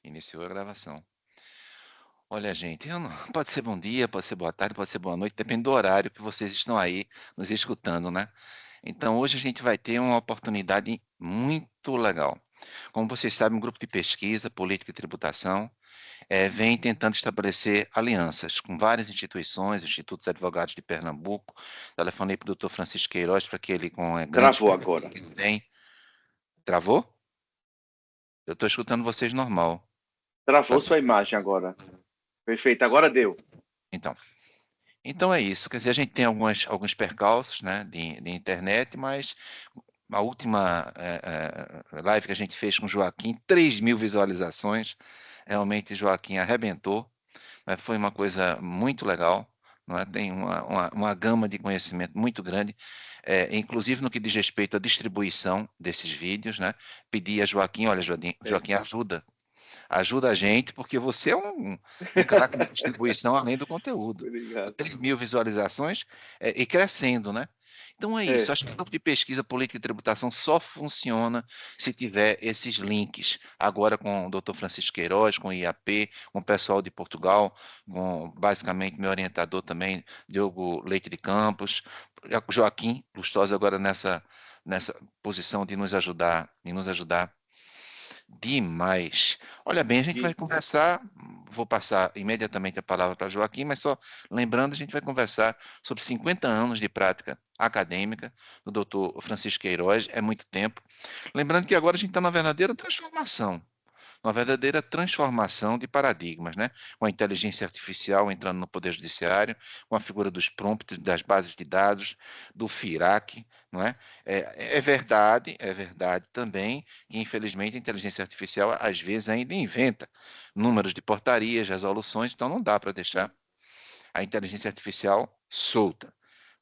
Iniciou a gravação. Olha, gente, eu não pode ser bom dia, pode ser boa tarde, pode ser boa noite, depende do horário que vocês estão aí nos escutando, né. Então hoje a gente vai ter uma oportunidade muito legal. Como vocês sabem, um grupo de pesquisa, política e tributação, vem tentando estabelecer alianças com várias instituições, institutos advogados de Pernambuco. Telefonei para o doutor Francisco Queiroz para que ele, com a grande Travou experiência agora. que ele tem. Travou? Eu estou escutando vocês normal. Travou Tá. sua imagem agora. Perfeito, agora deu. Então então é isso, quer dizer, a gente tem alguns percalços, né, de internet, mas a última, live que a gente fez com o Joaquim, 3.000 visualizações, realmente Joaquim arrebentou, né, foi uma coisa muito legal, não é, tem uma gama de conhecimento muito grande, inclusive no que diz respeito à distribuição desses vídeos, né, pedi a Joaquim: "Olha, Joaquim, ajuda a gente, porque você é um craque de distribuição além do conteúdo". Obrigado. 3.000 visualizações, e crescendo, né. Então é isso, É, acho que o grupo de pesquisa política e tributação só funciona se tiver esses links, agora com o doutor Francisco Queiroz, com o IAP, com o pessoal de Portugal, com basicamente meu orientador também, Diogo Leite de Campos, Joaquim Lustosa agora nessa posição de nos ajudar demais. Olha bem, a gente vai e, conversar, vou passar imediatamente a palavra para Joaquim, mas só lembrando, a gente vai conversar sobre 50 anos de prática acadêmica do doutor Francisco Queiroz, é muito tempo. Lembrando que agora a gente está na verdadeira transformação, uma verdadeira transformação de paradigmas, né? Com a inteligência artificial entrando no Poder Judiciário, com a figura dos prompts, das bases de dados, do FIRAC, não é? É verdade também que, infelizmente, a inteligência artificial às vezes ainda inventa números de portarias, resoluções, então não dá para deixar a inteligência artificial solta.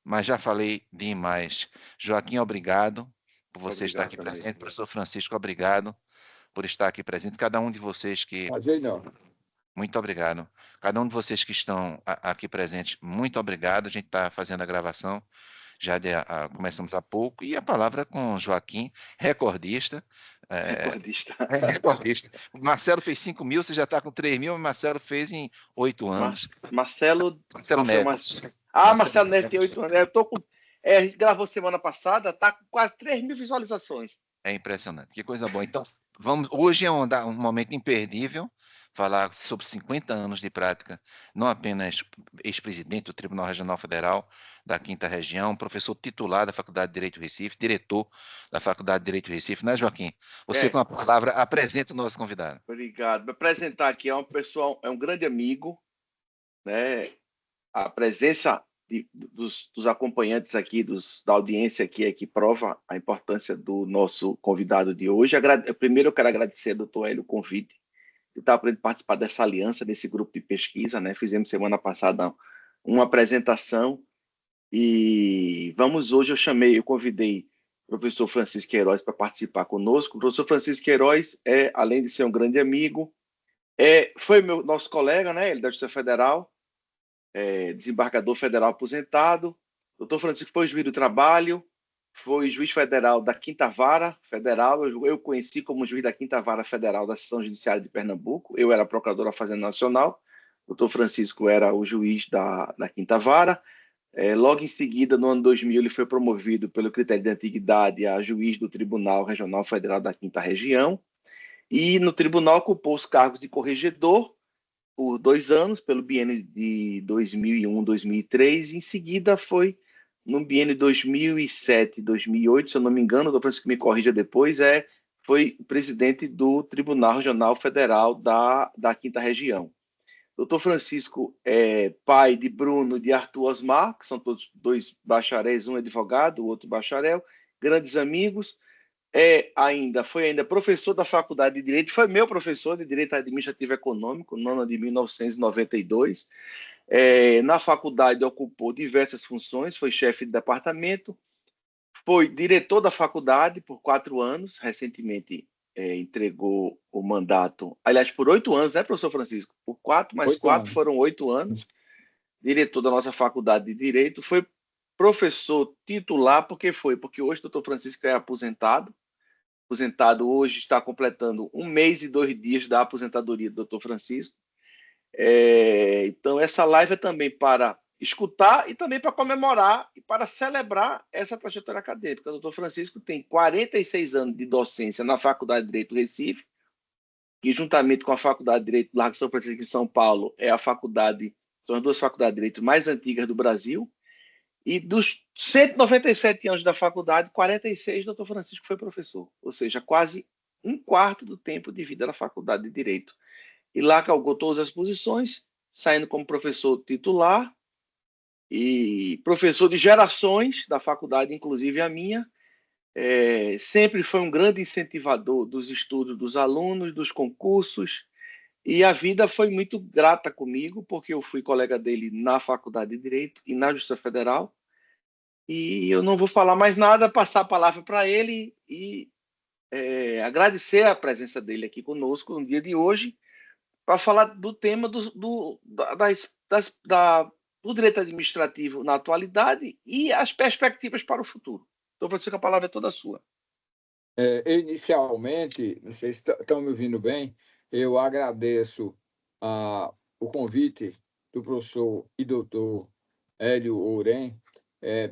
Mas já falei demais. Joaquim, obrigado por você estar obrigado aqui também. presente. Professor Francisco, obrigado por estar aqui presente. Cada um de vocês que Prazer não. muito obrigado. Cada um de vocês que estão aqui presentes, muito obrigado. A gente está fazendo a gravação, começamos há pouco, e a palavra com Joaquim, recordista. É, Recordista. recordista. O Marcelo fez 5.000, você já está com 3.000, mas Marcelo fez em 8 anos. Marcelo. Marcelo Qual foi o Neves. mais? Marcelo Marcelo Neves tem Neves. 8 anos. Eu tô com. A gente gravou semana passada, tá com quase 3.000 visualizações. É impressionante, que coisa boa. Então, hoje é um momento imperdível, falar sobre 50 anos de prática, não apenas ex-presidente do Tribunal Regional Federal da 5ª Região, professor titular da Faculdade de Direito do Recife, diretor da Faculdade de Direito do Recife, né, Joaquim? Você, com É, a palavra, apresenta o nosso convidado. obrigado. Me apresentar aqui é um pessoal, é um grande amigo, né? A presença dos acompanhantes aqui, da audiência aqui, é que prova a importância do nosso convidado de hoje. Primeiro, eu quero agradecer ao doutor Hélio o convite de estar podendo participar dessa aliança, desse grupo de pesquisa, né? Fizemos semana passada uma apresentação e eu convidei o professor Francisco Queiroz para participar conosco. O professor Francisco Queiroz além de ser um grande amigo, foi nosso colega, né? Ele da Justiça Federal, desembargador federal aposentado. Doutor Francisco foi juiz do trabalho, foi juiz federal da 5ª Vara Federal. Eu conheci como juiz da 5ª Vara Federal da Seção Judiciária de Pernambuco. Eu era procurador da Fazenda Nacional. O doutor Francisco era o juiz da 5ª Vara. Logo em seguida, no ano 2000, ele foi promovido pelo critério de antiguidade a juiz do Tribunal Regional Federal da 5ª Região. E no tribunal ocupou os cargos de corregedor por 2 anos, pelo biênio de 2001, 2003, e em seguida foi no biênio 2007, 2008, se eu não me engano, o doutor Francisco me corrija depois, foi presidente do Tribunal Regional Federal da 5ª Região. Doutor Francisco é pai de Bruno e de Arthur Osmar, que são todos 2 bacharéis, um advogado, o outro bacharel, grandes amigos. Foi ainda professor da Faculdade de Direito, foi meu professor de Direito Administrativo e Econômico, no ano de 1992. Na faculdade ocupou diversas funções, foi chefe de departamento, foi diretor da faculdade por 4 anos, recentemente entregou o mandato, aliás, por 8 anos, né, professor Francisco? Por 4 mais 8 4 anos. foram 8 anos, diretor da nossa faculdade de Direito, foi professor titular, porque hoje o doutor Francisco é aposentado, aposentado hoje, está completando 1 mês e 2 dias da aposentadoria do Dr. Francisco. Então, essa live é também para escutar e também para comemorar e para celebrar essa trajetória acadêmica. O Dr. Francisco tem 46 anos de docência na Faculdade de Direito do Recife, que juntamente com a Faculdade de Direito do Largo São Francisco em São Paulo são as duas faculdades de direito mais antigas do Brasil. E dos 197 anos da faculdade, 46, o Dr. Francisco foi professor, ou seja, quase 1/4 do tempo de vida da Faculdade de Direito. E lá galgou todas as posições, saindo como professor titular e professor de gerações da faculdade, inclusive a minha. Sempre foi um grande incentivador dos estudos dos alunos, dos concursos, e a vida foi muito grata comigo, porque eu fui colega dele na Faculdade de Direito e na Justiça Federal. E eu não vou falar mais nada, passar a palavra para ele e agradecer a presença dele aqui conosco no dia de hoje, para falar do tema do direito administrativo na atualidade e as perspectivas para o futuro. Então, Francisco, a palavra é toda sua. Inicialmente, não sei se estão me ouvindo bem, eu agradeço o convite do professor e doutor Hélio Ourem,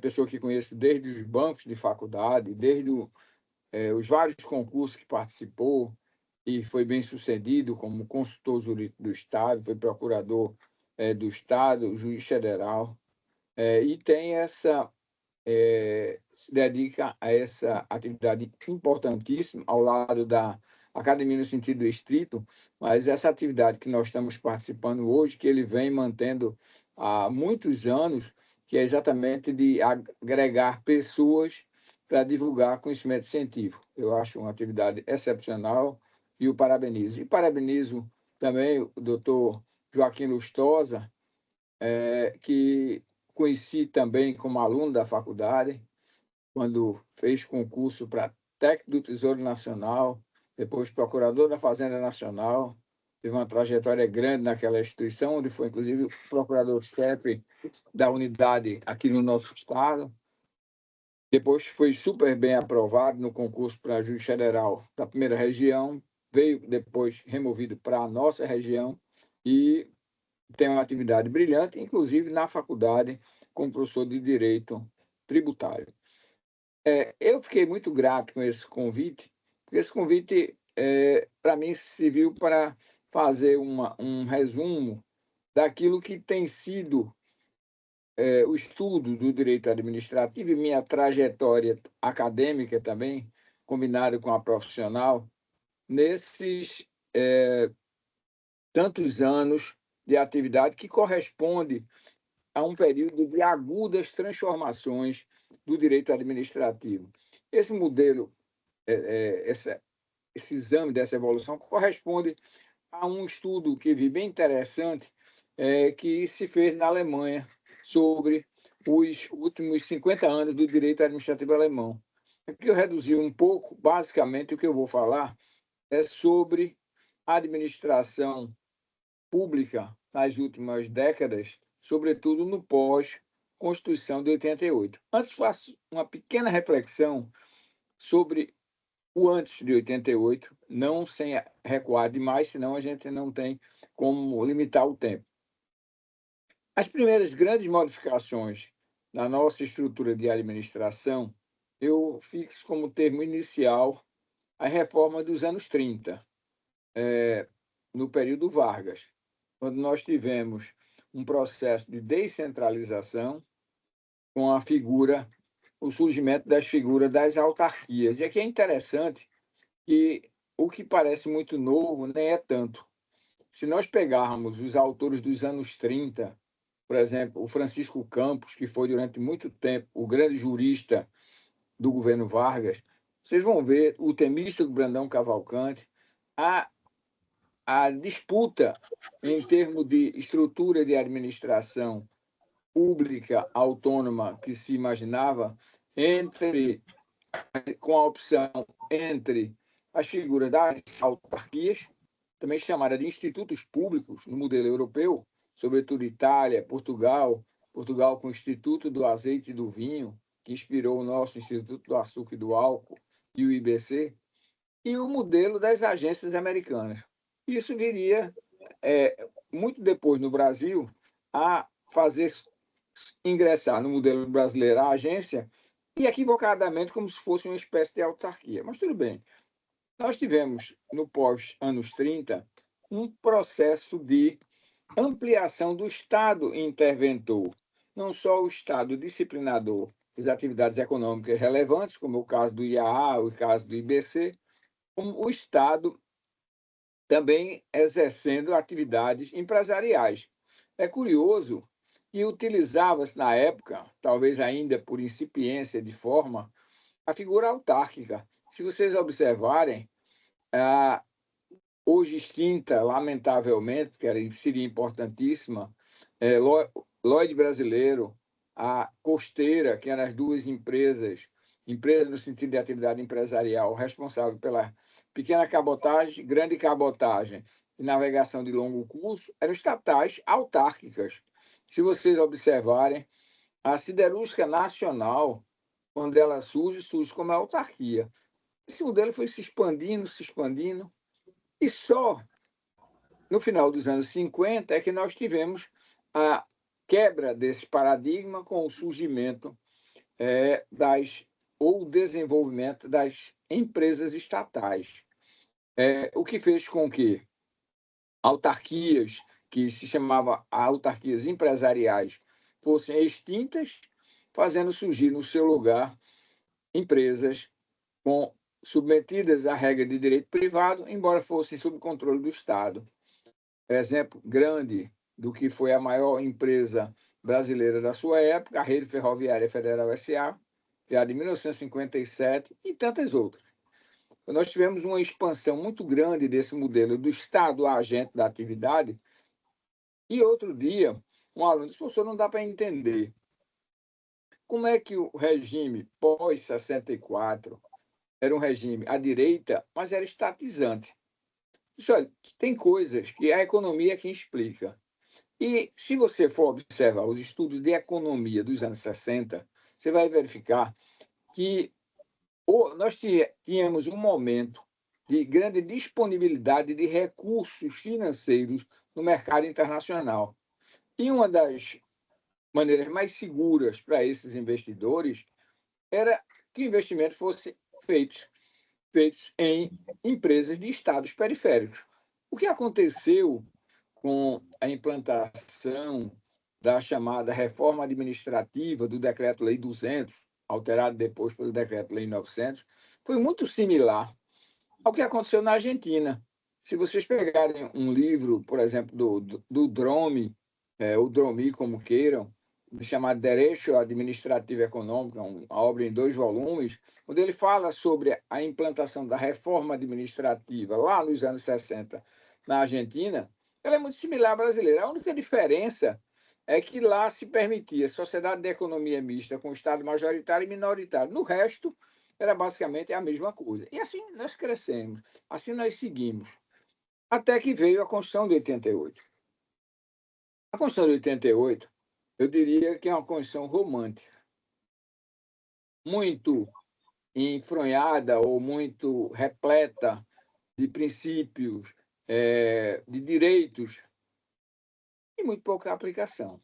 pessoa que conheço desde os bancos de faculdade, desde os vários concursos que participou e foi bem sucedido como consultor jurídico do Estado, foi procurador do Estado, juiz federal, e tem se dedica a essa atividade importantíssima ao lado da academia no sentido estrito, mas essa atividade que nós estamos participando hoje, que ele vem mantendo há muitos anos, que é exatamente de agregar pessoas para divulgar conhecimento científico. Eu acho uma atividade excepcional e o parabenizo. E parabenizo também o doutor Joaquim Lustosa, que conheci também como aluno da faculdade, quando fez concurso para técnico do Tesouro Nacional, depois procurador da Fazenda Nacional, teve uma trajetória grande naquela instituição, onde foi, inclusive, o procurador-chefe da unidade aqui no nosso estado. Depois foi super bem aprovado no concurso para juiz federal da primeira região, veio depois removido para a nossa região e tem uma atividade brilhante, inclusive na faculdade, como professor de Direito Tributário. Eu fiquei muito grato com esse convite, porque esse convite, para mim, serviu para fazer um resumo daquilo que tem sido o estudo do direito administrativo e minha trajetória acadêmica também, combinada com a profissional, nesses tantos anos de atividade que corresponde a um período de agudas transformações do direito administrativo. Esse modelo, esse exame dessa evolução corresponde a um estudo que vi bem interessante que se fez na Alemanha sobre os últimos 50 anos do direito administrativo alemão. Aqui eu reduzi um pouco, basicamente o que eu vou falar é sobre a administração pública nas últimas décadas, sobretudo no pós-Constituição de 88. Antes, faço uma pequena reflexão sobre o antes de 88, não sem recuar demais, senão a gente não tem como limitar o tempo. As primeiras grandes modificações na nossa estrutura de administração, eu fixo como termo inicial a reforma dos anos 30, no período Vargas, quando nós tivemos um processo de descentralização com o surgimento das figuras das autarquias. E aqui é interessante que o que parece muito novo nem é tanto. Se nós pegarmos os autores dos anos 30, por exemplo, o Francisco Campos, que foi durante muito tempo o grande jurista do governo Vargas, vocês vão ver o Temístocles Brandão Cavalcante, a disputa em termos de estrutura de administração pública autônoma que se imaginava com a opção entre as figuras das autarquias, também chamada de institutos públicos no modelo europeu, sobretudo Itália, Portugal com o Instituto do Azeite e do Vinho, que inspirou o nosso Instituto do Açúcar e do Álcool, e o IBC, e o modelo das agências americanas. Isso viria, muito depois no Brasil, a fazer ingressar no modelo brasileiro a agência, e equivocadamente como se fosse uma espécie de autarquia. Mas tudo bem. Nós tivemos, no pós-anos 30, um processo de ampliação do Estado interventor, não só o Estado disciplinador das atividades econômicas relevantes, como o caso do IAA, o caso do IBC, como o Estado também exercendo atividades empresariais. É curioso que utilizava-se na época, talvez ainda por incipiência de forma, a figura autárquica. Se vocês observarem, hoje extinta, lamentavelmente, porque seria importantíssima, Lloyd Brasileiro, a Costeira, que eram as duas empresas no sentido de atividade empresarial, responsável pela pequena cabotagem, grande cabotagem e navegação de longo curso, eram estatais autárquicas. Se vocês observarem, a Siderúrgica Nacional, quando ela surge como autarquia. Esse modelo foi se expandindo, e só no final dos anos 50 é que nós tivemos a quebra desse paradigma com o surgimento ou desenvolvimento das empresas estatais, o que fez com que autarquias, que se chamava autarquias empresariais, fossem extintas, fazendo surgir no seu lugar empresas submetidas à regra de direito privado, embora fossem sob controle do Estado. Exemplo grande do que foi a maior empresa brasileira da sua época, a Rede Ferroviária Federal S.A., criada em 1957, e tantas outras. Nós tivemos uma expansão muito grande desse modelo do Estado agente da atividade, e outro dia, um aluno disse: professor, não dá para entender como é que o regime pós-64 era um regime à direita, mas era estatizante. Isso, olha, tem coisas que a economia é quem explica. E se você for observar os estudos de economia dos anos 60, você vai verificar que nós tínhamos um momento de grande disponibilidade de recursos financeiros no mercado internacional. E uma das maneiras mais seguras para esses investidores era que o investimento fosse feitos em empresas de estados periféricos. O que aconteceu com a implantação da chamada reforma administrativa do Decreto-Lei 200, alterado depois pelo Decreto-Lei 900, foi muito similar ao que aconteceu na Argentina. Se vocês pegarem um livro, por exemplo, do Dromi, ou Dromi, como queiram, chamado Direito Administrativo Econômico, uma obra em 2 volumes, onde ele fala sobre a implantação da reforma administrativa lá nos anos 60 na Argentina, ela é muito similar à brasileira. A única diferença é que lá se permitia sociedade de economia mista com Estado majoritário e minoritário. No resto, era basicamente a mesma coisa. E assim nós crescemos, assim nós seguimos, até que veio a Constituição de 88. A Constituição de 88, eu diria que é uma Constituição romântica, muito enfronhada ou muito repleta de princípios, de direitos, e muito pouca aplicação.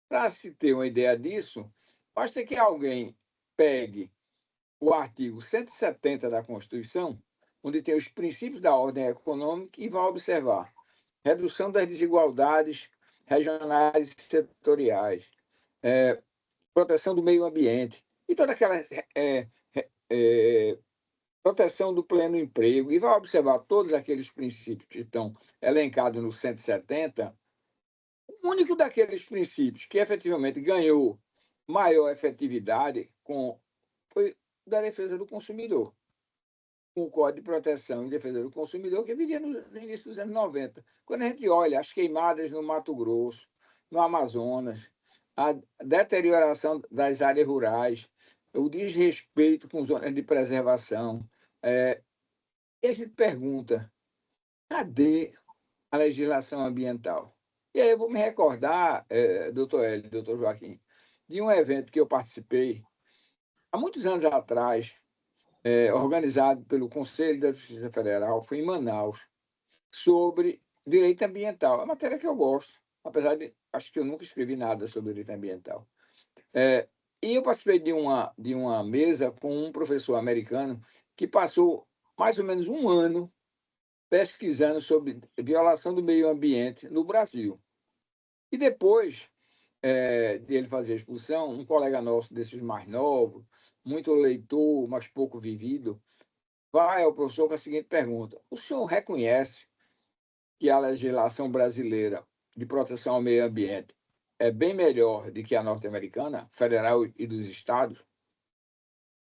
Para se ter uma ideia disso, basta que alguém pegue o artigo 170 da Constituição, onde tem os princípios da ordem econômica, e vai observar redução das desigualdades regionais e setoriais, proteção do meio ambiente, e toda aquela proteção do pleno emprego, e vai observar todos aqueles princípios que estão elencados no 170. O único daqueles princípios que efetivamente ganhou maior efetividade foi da defesa do consumidor, com o Código de Proteção e Defesa do Consumidor, que viria no início dos anos 90. Quando a gente olha as queimadas no Mato Grosso, no Amazonas, a deterioração das áreas rurais, o desrespeito com zonas de preservação, e a gente pergunta, cadê a legislação ambiental? E aí eu vou me recordar, doutor Hélio, doutor Joaquim, de um evento que eu participei há muitos anos atrás, organizado pelo Conselho da Justiça Federal, foi em Manaus, sobre direito ambiental. É uma matéria que eu gosto, apesar de acho que eu nunca escrevi nada sobre direito ambiental. E eu participei de uma mesa com um professor americano que passou mais ou menos um ano pesquisando sobre violação do meio ambiente no Brasil. E depois de ele fazer a exposição, um colega nosso, desses mais novos, muito leitor, mas pouco vivido, vai ao professor com a seguinte pergunta: o senhor reconhece que a legislação brasileira de proteção ao meio ambiente é bem melhor do que a norte-americana, federal e dos estados?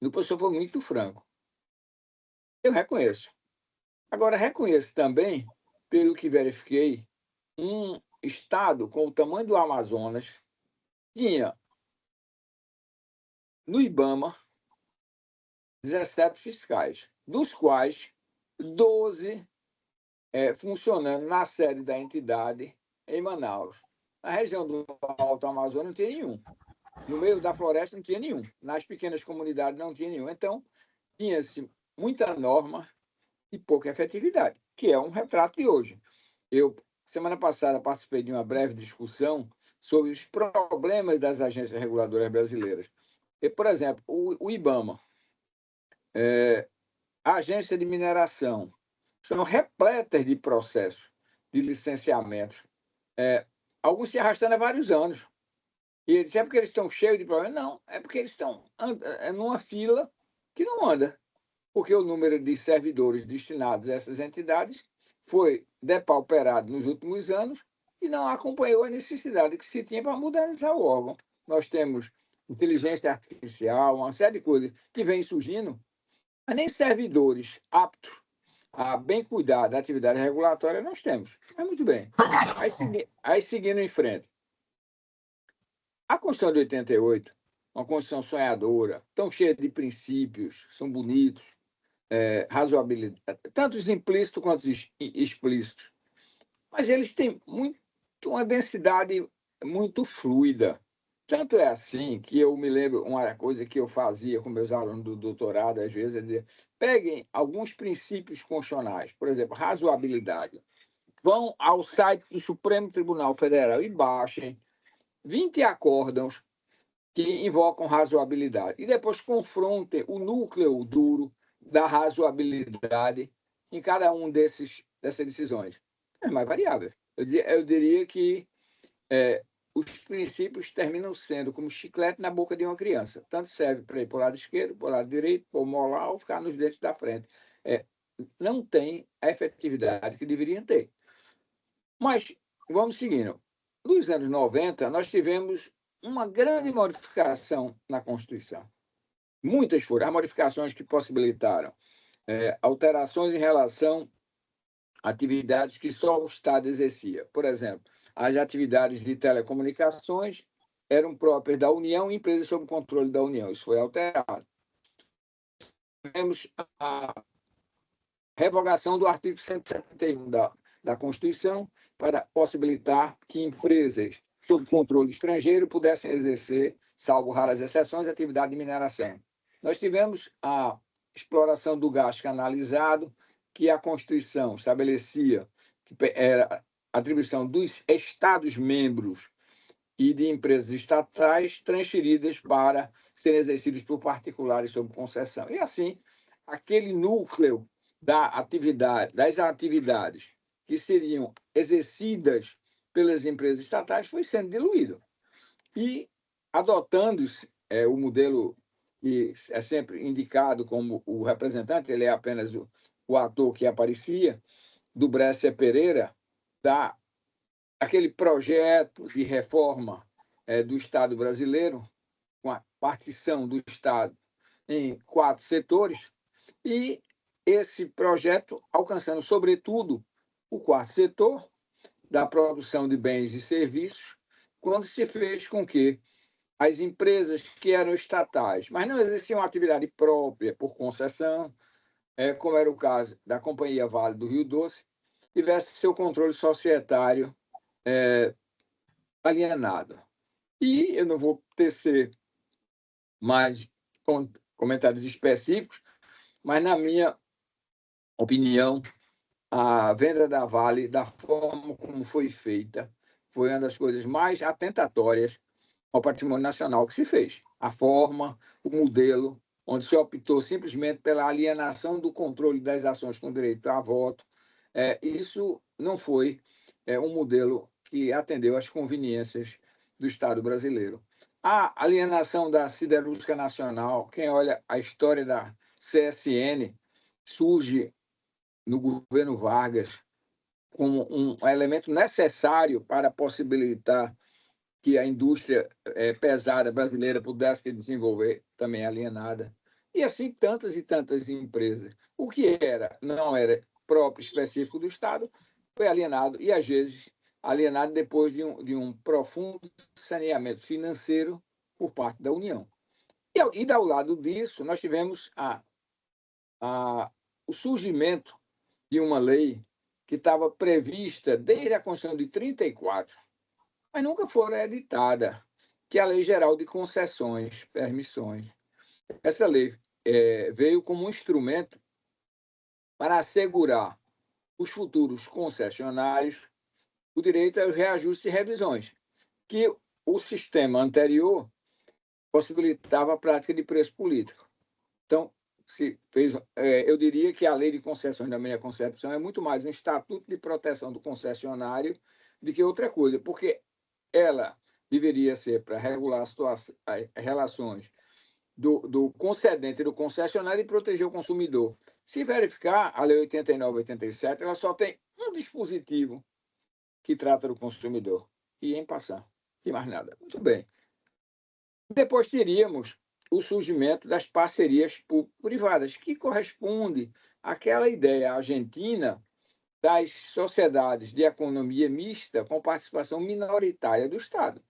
E o professor foi muito franco. Eu reconheço. Agora, reconheço também, pelo que verifiquei, um estado com o tamanho do Amazonas tinha no IBAMA 17 fiscais, dos quais 12 funcionando na sede da entidade em Manaus. Na região do Alto Amazonas não tinha nenhum. No meio da floresta não tinha nenhum. Nas pequenas comunidades não tinha nenhum. Então, tinha-se muita norma e pouca efetividade, que é um retrato de hoje. Eu, semana passada, participei de uma breve discussão sobre os problemas das agências reguladoras brasileiras. E, por exemplo, o IBAMA, a agência de mineração, são repletas de processos de licenciamento, alguns se arrastando há vários anos. E ele disse, é porque eles estão cheios de problemas? Não, é porque eles estão numa fila que não anda, porque o número de servidores destinados a essas entidades foi depauperado nos últimos anos e não acompanhou a necessidade que se tinha para modernizar o órgão. Nós temos inteligência artificial, uma série de coisas que vem surgindo, mas nem servidores aptos a bem cuidar da atividade regulatória nós temos. Mas muito bem. Aí seguindo em frente. A Constituição de 88, uma Constituição sonhadora, tão cheia de princípios, são bonitos, razoabilidade, tanto os implícitos quanto os explícitos, mas eles têm uma densidade muito fluida. Tanto é assim que eu me lembro, uma coisa que eu fazia com meus alunos do doutorado, às vezes, é dizer, peguem alguns princípios constitucionais, por exemplo, razoabilidade, vão ao site do Supremo Tribunal Federal e baixem 20 acórdãos que invocam razoabilidade. E depois confrontem o núcleo duro da razoabilidade em cada um dessas decisões. É mais variável. Eu diria que os princípios terminam sendo como chiclete na boca de uma criança. Tanto serve para ir para o lado esquerdo, para o lado direito, para molar ou ficar nos dentes da frente. Não tem a efetividade que deveriam ter. Mas vamos seguindo. Nos anos 90, nós tivemos uma grande modificação na Constituição. Muitas foram as modificações que possibilitaram alterações em relação a atividades que só o Estado exercia. Por exemplo, as atividades de telecomunicações eram próprias da União e empresas sob controle da União. Isso foi alterado. Tivemos a revogação do artigo 171 da Constituição para possibilitar que empresas sob controle estrangeiro pudessem exercer, salvo raras exceções, atividade de mineração. Nós tivemos a exploração do gás canalizado, que a Constituição estabelecia que era atribuição dos Estados-membros e de empresas estatais transferidas para serem exercidas por particulares sob concessão. E assim, aquele núcleo das atividades que seriam exercidas pelas empresas estatais foi sendo diluído. E adotando-se o modelo que é sempre indicado como o representante, ele é apenas o ator que aparecia, do Brescia Pereira, aquele projeto de reforma do Estado brasileiro, com a partição do Estado em 4 setores, e esse projeto alcançando, sobretudo, o 4º setor da produção de bens e serviços, quando se fez com que as empresas que eram estatais, mas não exerciam atividade própria por concessão, como era o caso da Companhia Vale do Rio Doce, tivesse seu controle societário alienado. E eu não vou tecer mais comentários específicos, mas, na minha opinião, a venda da Vale, da forma como foi feita, foi uma das coisas mais atentatórias ao patrimônio nacional que se fez. A forma, o modelo, onde se optou simplesmente pela alienação do controle das ações com direito a voto. Isso não foi um modelo que atendeu às conveniências do Estado brasileiro. A alienação da siderúrgica nacional, quem olha a história da CSN, surge no governo Vargas como um elemento necessário para possibilitar que a indústria pesada brasileira pudesse se desenvolver, também alienada. E assim tantas e tantas empresas. O que não era próprio, específico do Estado, foi alienado, e às vezes alienado depois de um profundo saneamento financeiro por parte da União. E ao lado disso, nós tivemos o surgimento de uma lei que estava prevista desde a Constituição de 34, mas nunca foi editada, que é a Lei Geral de Concessões, Permissões. Essa lei veio como um instrumento para assegurar os futuros concessionários o direito aos reajustes e revisões, que o sistema anterior possibilitava a prática de preço político. Então, eu diria que a lei de concessões, na minha concepção, é muito mais um estatuto de proteção do concessionário do que outra coisa, porque ela deveria ser para regular as relações do concedente e do concessionário e proteger o consumidor. Se verificar, a Lei 89 e 87, ela só tem um dispositivo que trata do consumidor, e em passar, e mais nada. Muito bem. Depois teríamos o surgimento das parcerias público-privadas, que corresponde àquela ideia argentina das sociedades de economia mista com participação minoritária do Estado.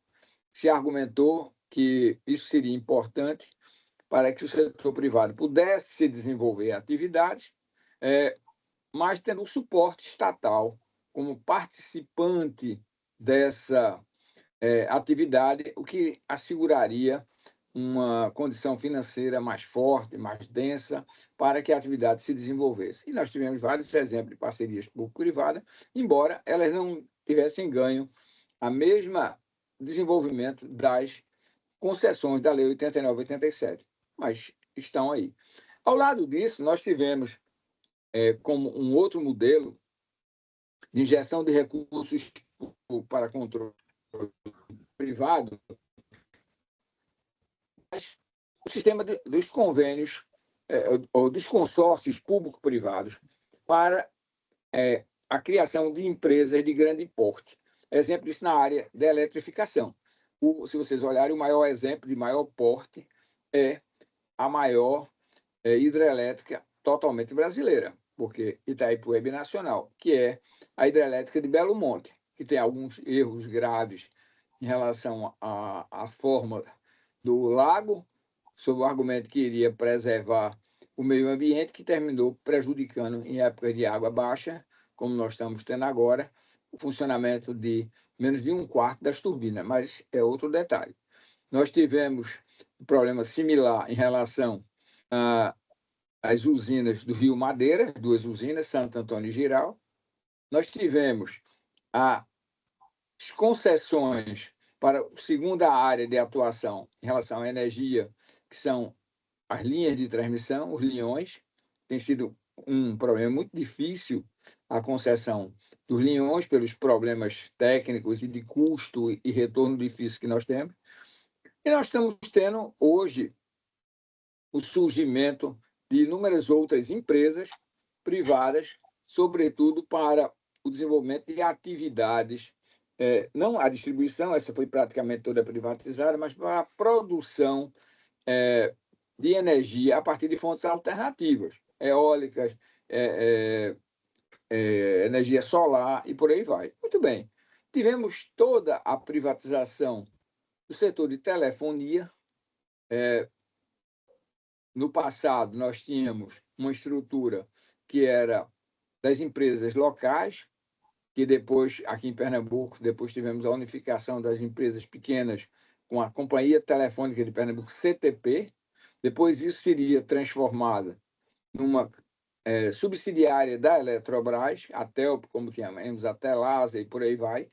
Se argumentou que isso seria importante para que o setor privado pudesse se desenvolver atividades, mas tendo o suporte estatal como participante dessa atividade, o que asseguraria uma condição financeira mais forte, mais densa, para que a atividade se desenvolvesse. E nós tivemos vários exemplos de parcerias público-privadas, embora elas não tivessem ganho a mesma desenvolvimento das concessões da Lei 89 e 87, mas estão aí. Ao lado disso, nós tivemos, como um outro modelo de injeção de recursos para controle privado, o sistema dos convênios ou dos consórcios público-privados para a criação de empresas de grande porte. Exemplo disso na área da eletrificação. Se vocês olharem, o maior exemplo de maior porte é a maior hidrelétrica totalmente brasileira, porque Itaipu é binacional, que é a hidrelétrica de Belo Monte, que tem alguns erros graves em relação à forma do lago, sob o argumento que iria preservar o meio ambiente, que terminou prejudicando, em épocas de água baixa, como nós estamos tendo agora, o funcionamento de menos de 1/4 das turbinas, mas é outro detalhe. Nós tivemos um problema similar em relação às usinas do Rio Madeira, 2 usinas, Santo Antônio e Giral. Nós tivemos as concessões para a segunda área de atuação em relação à energia, que são as linhas de transmissão, os linhões. Tem sido um problema muito difícil a concessão dos linhões, pelos problemas técnicos e de custo e retorno difícil que nós temos. E nós estamos tendo, hoje, o surgimento de inúmeras outras empresas privadas, sobretudo para o desenvolvimento de atividades, não a distribuição, essa foi praticamente toda privatizada, mas para a produção de energia a partir de fontes alternativas, eólicas, energia solar e por aí vai. Muito bem. Tivemos toda a privatização do setor de telefonia. No passado, nós tínhamos uma estrutura que era das empresas locais, que depois, aqui em Pernambuco, depois tivemos a unificação das empresas pequenas com a Companhia Telefônica de Pernambuco, CTP. Depois isso seria transformado numa subsidiária da Eletrobras, a Telp, como tínhamos, a Telasa e por aí vai,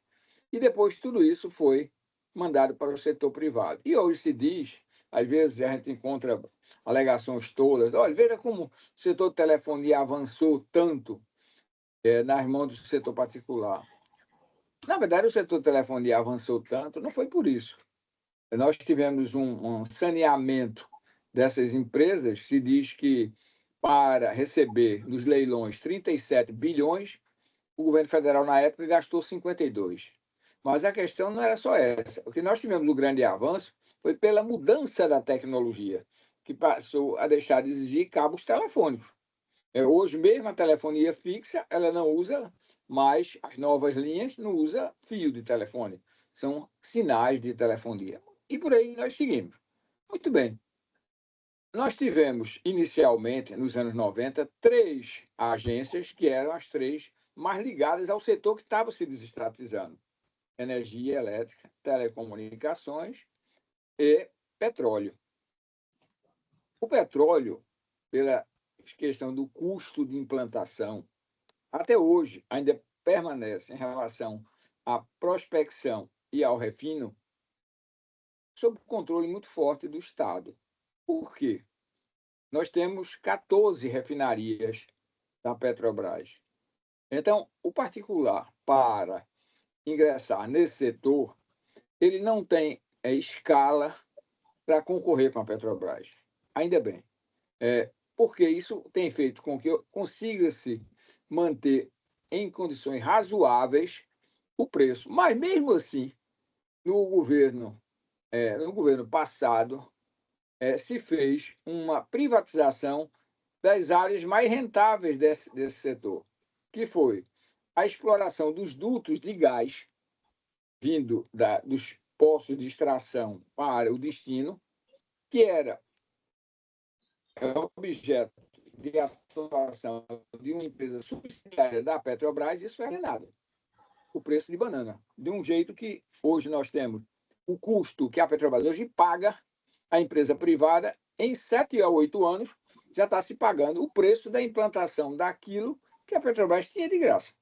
e depois tudo isso foi mandado para o setor privado. E hoje se diz, às vezes a gente encontra alegações tolas, olha, veja como o setor de telefonia avançou tanto nas mãos do setor particular. Na verdade, o setor de telefonia avançou tanto, não foi por isso. Nós tivemos um saneamento dessas empresas, se diz que para receber nos leilões 37 bilhões, o governo federal, na época, gastou 52. Mas a questão não era só essa. O que nós tivemos um grande avanço foi pela mudança da tecnologia, que passou a deixar de exigir cabos telefônicos. Hoje mesmo a telefonia fixa, ela não usa mais, as novas linhas não usa fio de telefone, são sinais de telefonia. E por aí nós seguimos. Muito bem. Nós tivemos, inicialmente, nos anos 90, 3 agências que eram as 3 mais ligadas ao setor que estava se desestatizando: energia elétrica, telecomunicações e petróleo. O petróleo, pela questão do custo de implantação, até hoje ainda permanece em relação à prospecção e ao refino sob controle muito forte do Estado. Por quê? Nós temos 14 refinarias da Petrobras. Então, o particular, para ingressar nesse setor, ele não tem escala para concorrer com a Petrobras. Ainda bem. Porque isso tem feito com que consiga-se manter em condições razoáveis o preço. Mas, mesmo assim, no governo passado, se fez uma privatização das áreas mais rentáveis desse setor, que foi a exploração dos dutos de gás vindo dos poços de extração para o destino, que era objeto de atuação de uma empresa subsidiária da Petrobras. Isso foi alienado. O preço de banana. De um jeito que hoje nós temos o custo que a Petrobras hoje paga à empresa privada, em 7 a 8 anos, já está se pagando o preço da implantação daquilo que a Petrobras tinha de graça.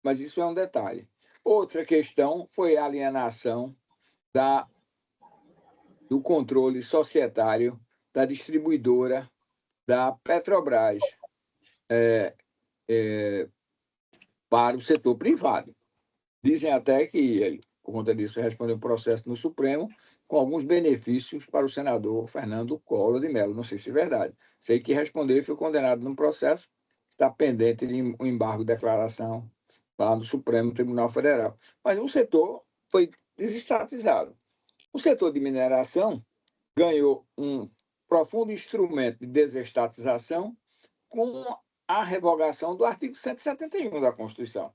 Mas isso é um detalhe. Outra questão foi a alienação do controle societário da distribuidora da Petrobras para o setor privado. Dizem até que ele, por conta disso, respondeu um processo no Supremo com alguns benefícios para o senador Fernando Collor de Mello. Não sei se é verdade. Sei que respondeu e foi condenado num processo, está pendente de um embargo de declaração lá no Supremo Tribunal Federal. Mas o setor foi desestatizado. O setor de mineração ganhou um profundo instrumento de desestatização com a revogação do artigo 171 da Constituição,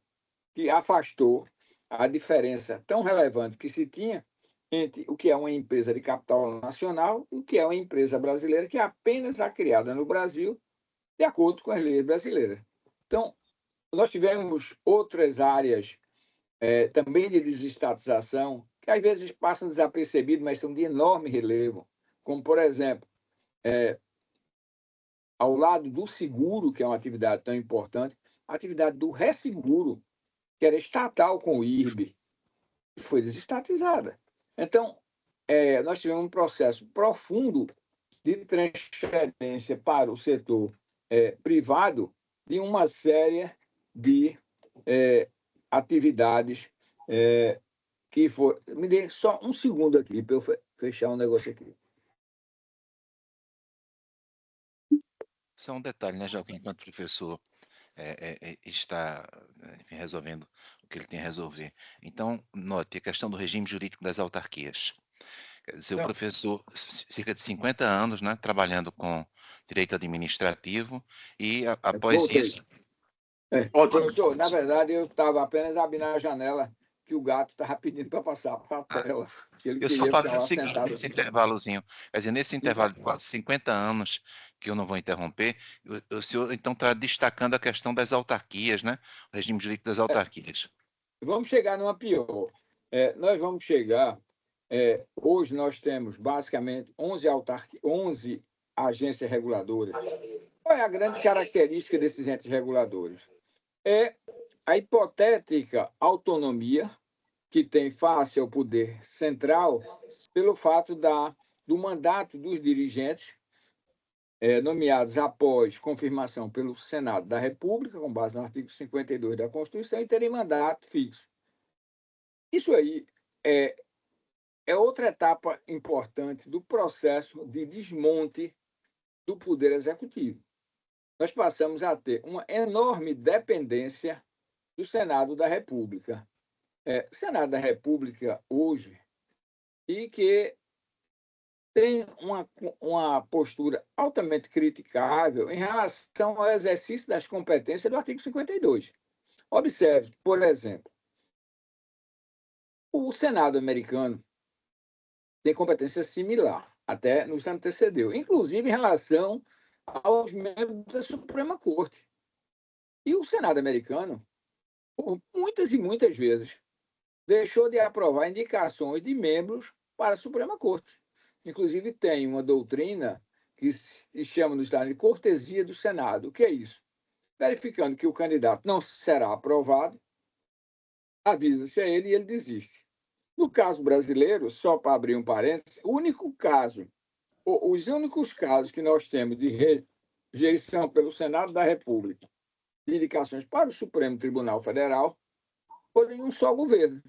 que afastou a diferença tão relevante que se tinha entre o que é uma empresa de capital nacional e o que é uma empresa brasileira, que é apenas a criada no Brasil, de acordo com as leis brasileiras. Então, nós tivemos outras áreas também de desestatização, que às vezes passam desapercebidas, mas são de enorme relevo, como, por exemplo, ao lado do seguro, que é uma atividade tão importante, a atividade do resseguro, que era estatal com o IRB, foi desestatizada. Então, nós tivemos um processo profundo de transferência para o setor privado de uma série de atividades que foi... Me dê só um segundo aqui para eu fechar um negócio aqui. Só um detalhe, né, Joaquim, enquanto o professor está enfim, resolvendo o que ele tem a resolver. Então, note a questão do regime jurídico das autarquias. Quer dizer, o professor, cerca de 50 anos, né, trabalhando com direito administrativo, e após isso... Professor, na verdade, eu estava apenas abrindo a janela que o gato estava pedindo para passar para a tela. Eu só falei o seguinte, nesse intervalozinho, quer dizer, nesse intervalo de quase 50 anos, que eu não vou interromper, o senhor então está destacando a questão das autarquias, né? O regime jurídico das autarquias. Vamos chegar numa pior. Nós vamos chegar... hoje nós temos basicamente 11 agências reguladoras Qual é a grande característica desses entes reguladores? É a hipotética autonomia que tem face ao poder central pelo fato do mandato dos dirigentes, nomeados após confirmação pelo Senado da República, com base no artigo 52 da Constituição, e terem mandato fixo. Isso aí é outra etapa importante do processo de desmonte do poder executivo. Nós passamos a ter uma enorme dependência do Senado da República. O Senado da República, hoje, e que tem uma postura altamente criticável em relação ao exercício das competências do artigo 52. Observe, por exemplo, o Senado americano tem competência similar, até nos antecedeu, inclusive em relação aos membros da Suprema Corte. E o Senado americano, por muitas e muitas vezes, deixou de aprovar indicações de membros para a Suprema Corte. Inclusive, tem uma doutrina que se chama no Estado de cortesia do Senado. O que é isso? Verificando que o candidato não será aprovado, avisa-se a ele e ele desiste. No caso brasileiro, só para abrir um parênteses, os únicos casos que nós temos de rejeição pelo Senado da República de indicações para o Supremo Tribunal Federal foram em um só governo,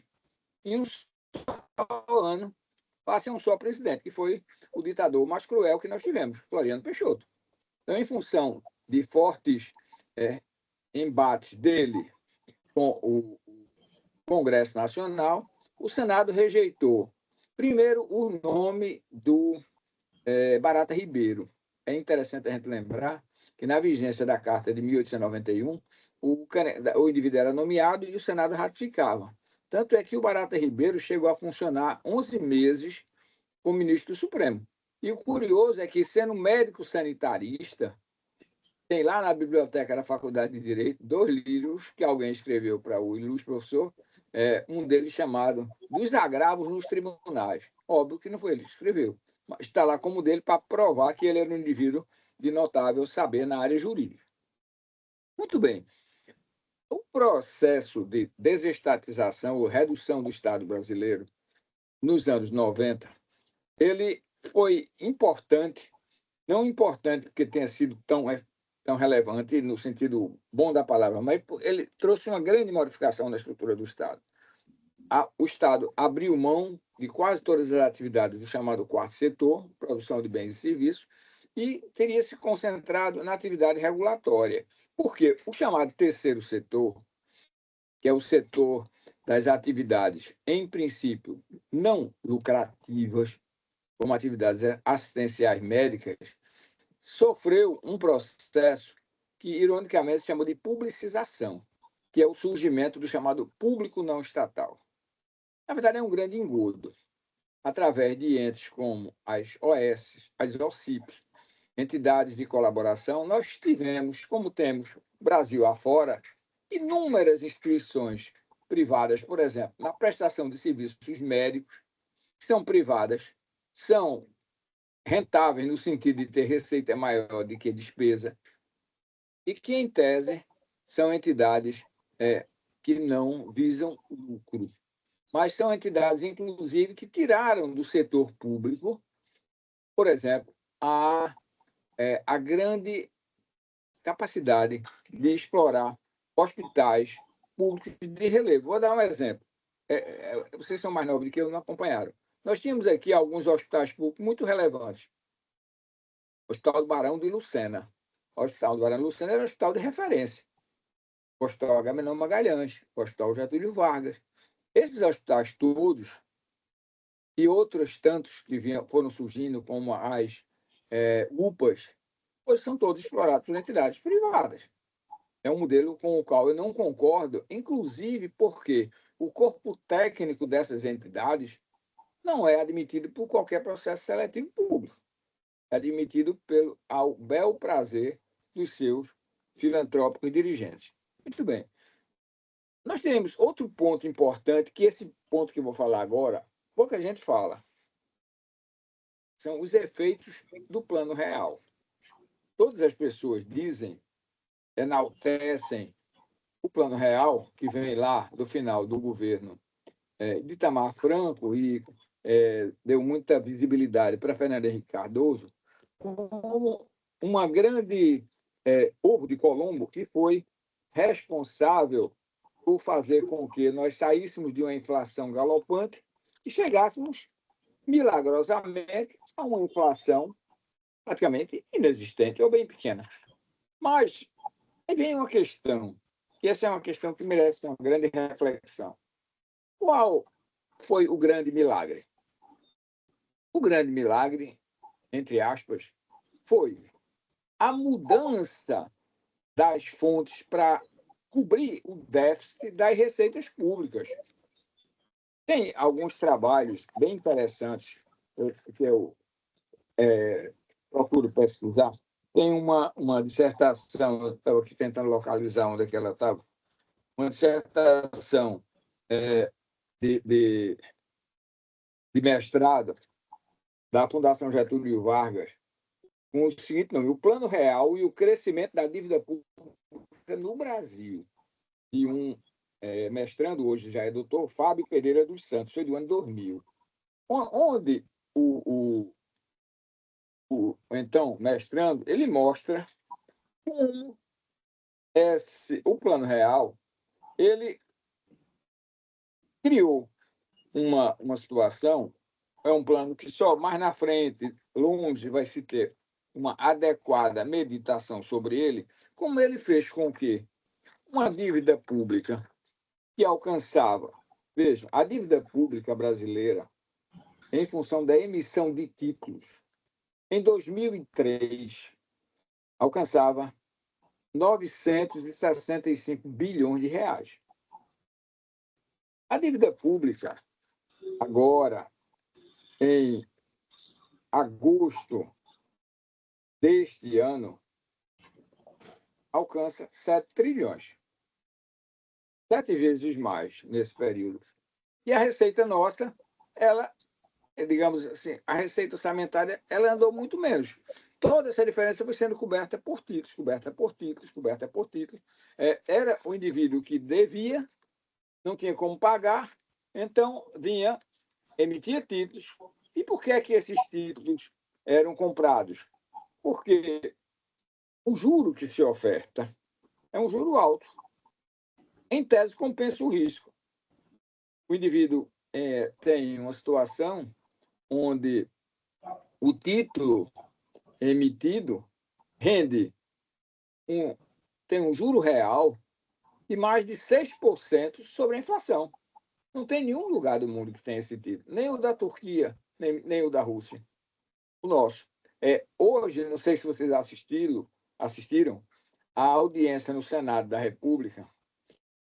em um só ano, passe a um só presidente, que foi o ditador mais cruel que nós tivemos, Floriano Peixoto. Então, em função de fortes embates dele com o Congresso Nacional, o Senado rejeitou, primeiro, o nome do Barata Ribeiro. É interessante a gente lembrar que, na vigência da Carta de 1891, o indivíduo era nomeado e o Senado ratificava. Tanto é que o Barata Ribeiro chegou a funcionar 11 meses como ministro do Supremo. E o curioso é que, sendo médico sanitarista, tem lá na biblioteca da Faculdade de Direito 2 livros que alguém escreveu para o ilustre professor, um deles chamado Dos Agravos nos Tribunais. Óbvio que não foi ele que escreveu, mas está lá como dele para provar que ele era um indivíduo de notável saber na área jurídica. Muito bem. O processo de desestatização ou redução do Estado brasileiro nos anos 90, ele foi importante, não importante porque tenha sido tão relevante no sentido bom da palavra, mas ele trouxe uma grande modificação na estrutura do Estado. O Estado abriu mão de quase todas as atividades do chamado quarto setor, produção de bens e serviços, e teria se concentrado na atividade regulatória. Porque o chamado terceiro setor, que é o setor das atividades, em princípio, não lucrativas, como atividades assistenciais médicas, sofreu um processo que, ironicamente, se chama de publicização, que é o surgimento do chamado público não estatal. Na verdade, é um grande engodo. Através de entes como as OS, as OCIP, entidades de colaboração, nós tivemos, como temos Brasil afora, inúmeras instituições privadas, por exemplo, na prestação de serviços médicos, que são privadas, são rentáveis no sentido de ter receita maior do que despesa, e que, em tese, são entidades que não visam lucro, mas são entidades, inclusive, que tiraram do setor público, por exemplo, a grande capacidade de explorar hospitais públicos de relevo. Vou dar um exemplo. Vocês são mais novos do que eu, não acompanharam. Nós tínhamos aqui alguns hospitais públicos muito relevantes. O Hospital do Barão de Lucena. O Hospital do Barão de Lucena era um hospital de referência. O Hospital Agamenon Magalhães, o Hospital Getúlio Vargas. Esses hospitais todos e outros tantos que foram surgindo, como as UPAs, hoje são todos explorados por entidades privadas. É um modelo com o qual eu não concordo, inclusive porque o corpo técnico dessas entidades não é admitido por qualquer processo seletivo público. É admitido ao bel prazer dos seus filantrópicos dirigentes. Muito bem. Nós temos outro ponto importante, que esse ponto que eu vou falar agora, pouca gente fala. São os efeitos do plano real. todas as pessoas dizem, enaltecem o Plano Real, que vem lá do final do governo de Itamar Franco e deu muita visibilidade para Fernando Henrique Cardoso, como uma grande ovo de Colombo que foi responsável por fazer com que nós saíssemos de uma inflação galopante e chegássemos milagrosamente a uma inflação praticamente inexistente ou bem pequena. Mas aí vem uma questão, que essa é uma questão que merece uma grande reflexão. Qual foi o grande milagre? O grande milagre, entre aspas, foi a mudança das fontes para cobrir o déficit das receitas públicas. Tem alguns trabalhos bem interessantes que eu procuro pesquisar. Tem uma dissertação, eu estava aqui tentando localizar onde é que ela estava, uma dissertação de mestrado da Fundação Getúlio Vargas, com o seguinte nome: o Plano Real e o Crescimento da Dívida Pública no Brasil, de um mestrando, hoje já é doutor, Fábio Pereira dos Santos, foi do ano 2000, onde então, mestrando, ele mostra como o Plano Real ele criou uma situação, é um plano que só mais na frente, longe, vai se ter uma adequada meditação sobre ele, como ele fez com que uma dívida pública que alcançava, vejam, a dívida pública brasileira, em função da emissão de títulos, em 2003, alcançava 965 bilhões de reais. A dívida pública, agora, em agosto deste ano, alcança 7 trilhões. 7 vezes mais nesse período. E a receita nossa, ela, digamos assim, a receita orçamentária, ela andou muito menos. Toda essa diferença foi sendo coberta por títulos, coberta por títulos, coberta por títulos. Era o indivíduo que devia, não tinha como pagar, então vinha, emitia títulos. E por que é que esses títulos eram comprados? Porque o juro que se oferta é um juro alto. Em tese, compensa o risco. O indivíduo tem uma situação onde o título emitido tem um juro real de mais de 6% sobre a inflação. Não tem nenhum lugar do mundo que tenha esse título, nem o da Turquia, nem o da Rússia. O nosso. Hoje, não sei se vocês assistiram à audiência no Senado da República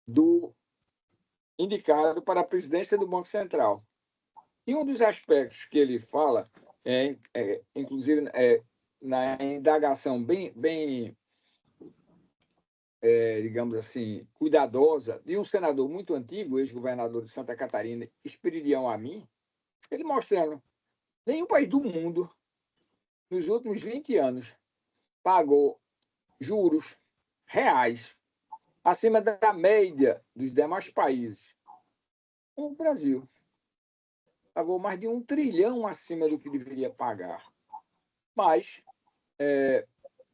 do indicado para a presidência do Banco Central. E um dos aspectos que ele fala, inclusive na indagação bem digamos assim, cuidadosa, de um senador muito antigo, ex-governador de Santa Catarina, Espiridião Amin, ele mostrando nenhum país do mundo, nos últimos 20 anos, pagou juros reais acima da média dos demais países. O Brasil pagou mais de 1 trilhão acima do que deveria pagar. Mas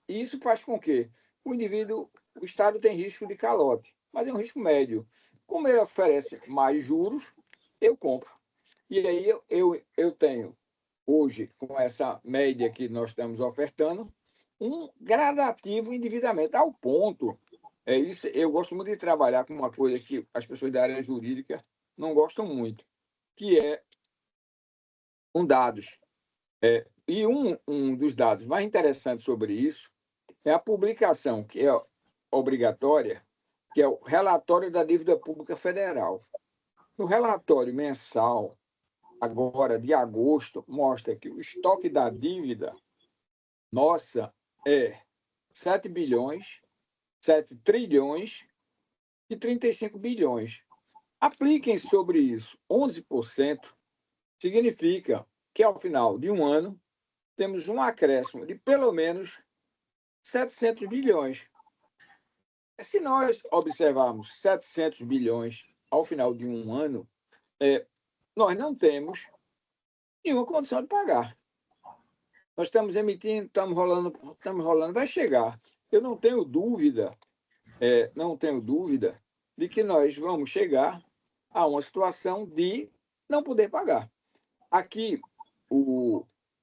isso faz com que o Estado tem risco de calote, mas é um risco médio. Como ele oferece mais juros, eu compro. E aí eu tenho, hoje, com essa média que nós estamos ofertando, um gradativo endividamento, ao ponto. Eu gosto muito de trabalhar com uma coisa que as pessoas da área jurídica não gostam muito, que é com dados. E um dos dados mais interessantes sobre isso é a publicação, que é obrigatória, que é o relatório da dívida pública federal. No relatório mensal, agora de agosto, mostra que o estoque da dívida nossa é 7 trilhões e 35 bilhões. Apliquem sobre isso 11%, significa que, ao final de um ano, temos um acréscimo de pelo menos 700 bilhões. Se nós observarmos 700 bilhões ao final de um ano, nós não temos nenhuma condição de pagar. Nós estamos emitindo, estamos rolando, vai chegar. Eu não tenho dúvida de que nós vamos chegar a uma situação de não poder pagar. Aqui,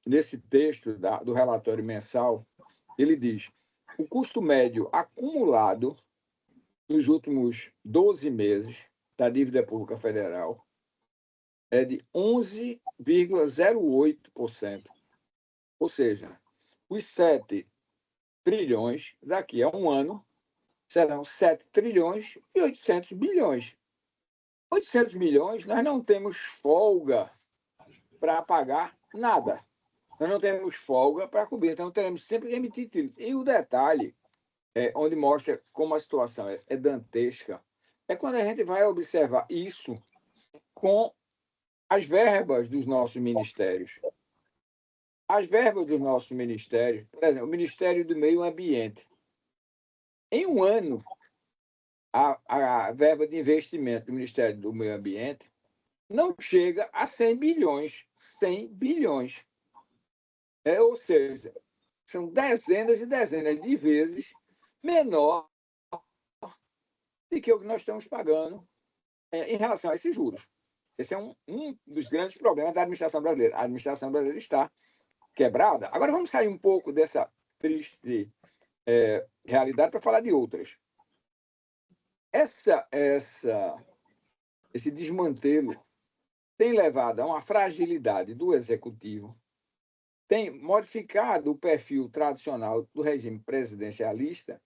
nesse texto do relatório mensal, ele diz: o custo médio acumulado nos últimos 12 meses da dívida pública federal é de 11,08%. Ou seja, os 7 trilhões, daqui a um ano, serão 7 trilhões e 800 bilhões. 800 milhões, nós não temos folga para pagar nada. Nós não temos folga para cobrir, então teremos sempre que emitir títulos. E o detalhe, onde mostra como a situação é dantesca, é quando a gente vai observar isso com as verbas dos nossos ministérios. As verbas dos nossos ministérios, por exemplo, o Ministério do Meio Ambiente. Em um ano, a verba de investimento do Ministério do Meio Ambiente não chega a 100 bilhões. 100 bilhões. Ou seja, são dezenas e dezenas de vezes menor do que o que nós estamos pagando em relação a esses juros. Esse é um dos grandes problemas da administração brasileira. A administração brasileira está quebrada. Agora vamos sair um pouco dessa triste realidade para falar de outras. Esse desmantelo tem levado a uma fragilidade do executivo, tem modificado o perfil tradicional do regime presidencialista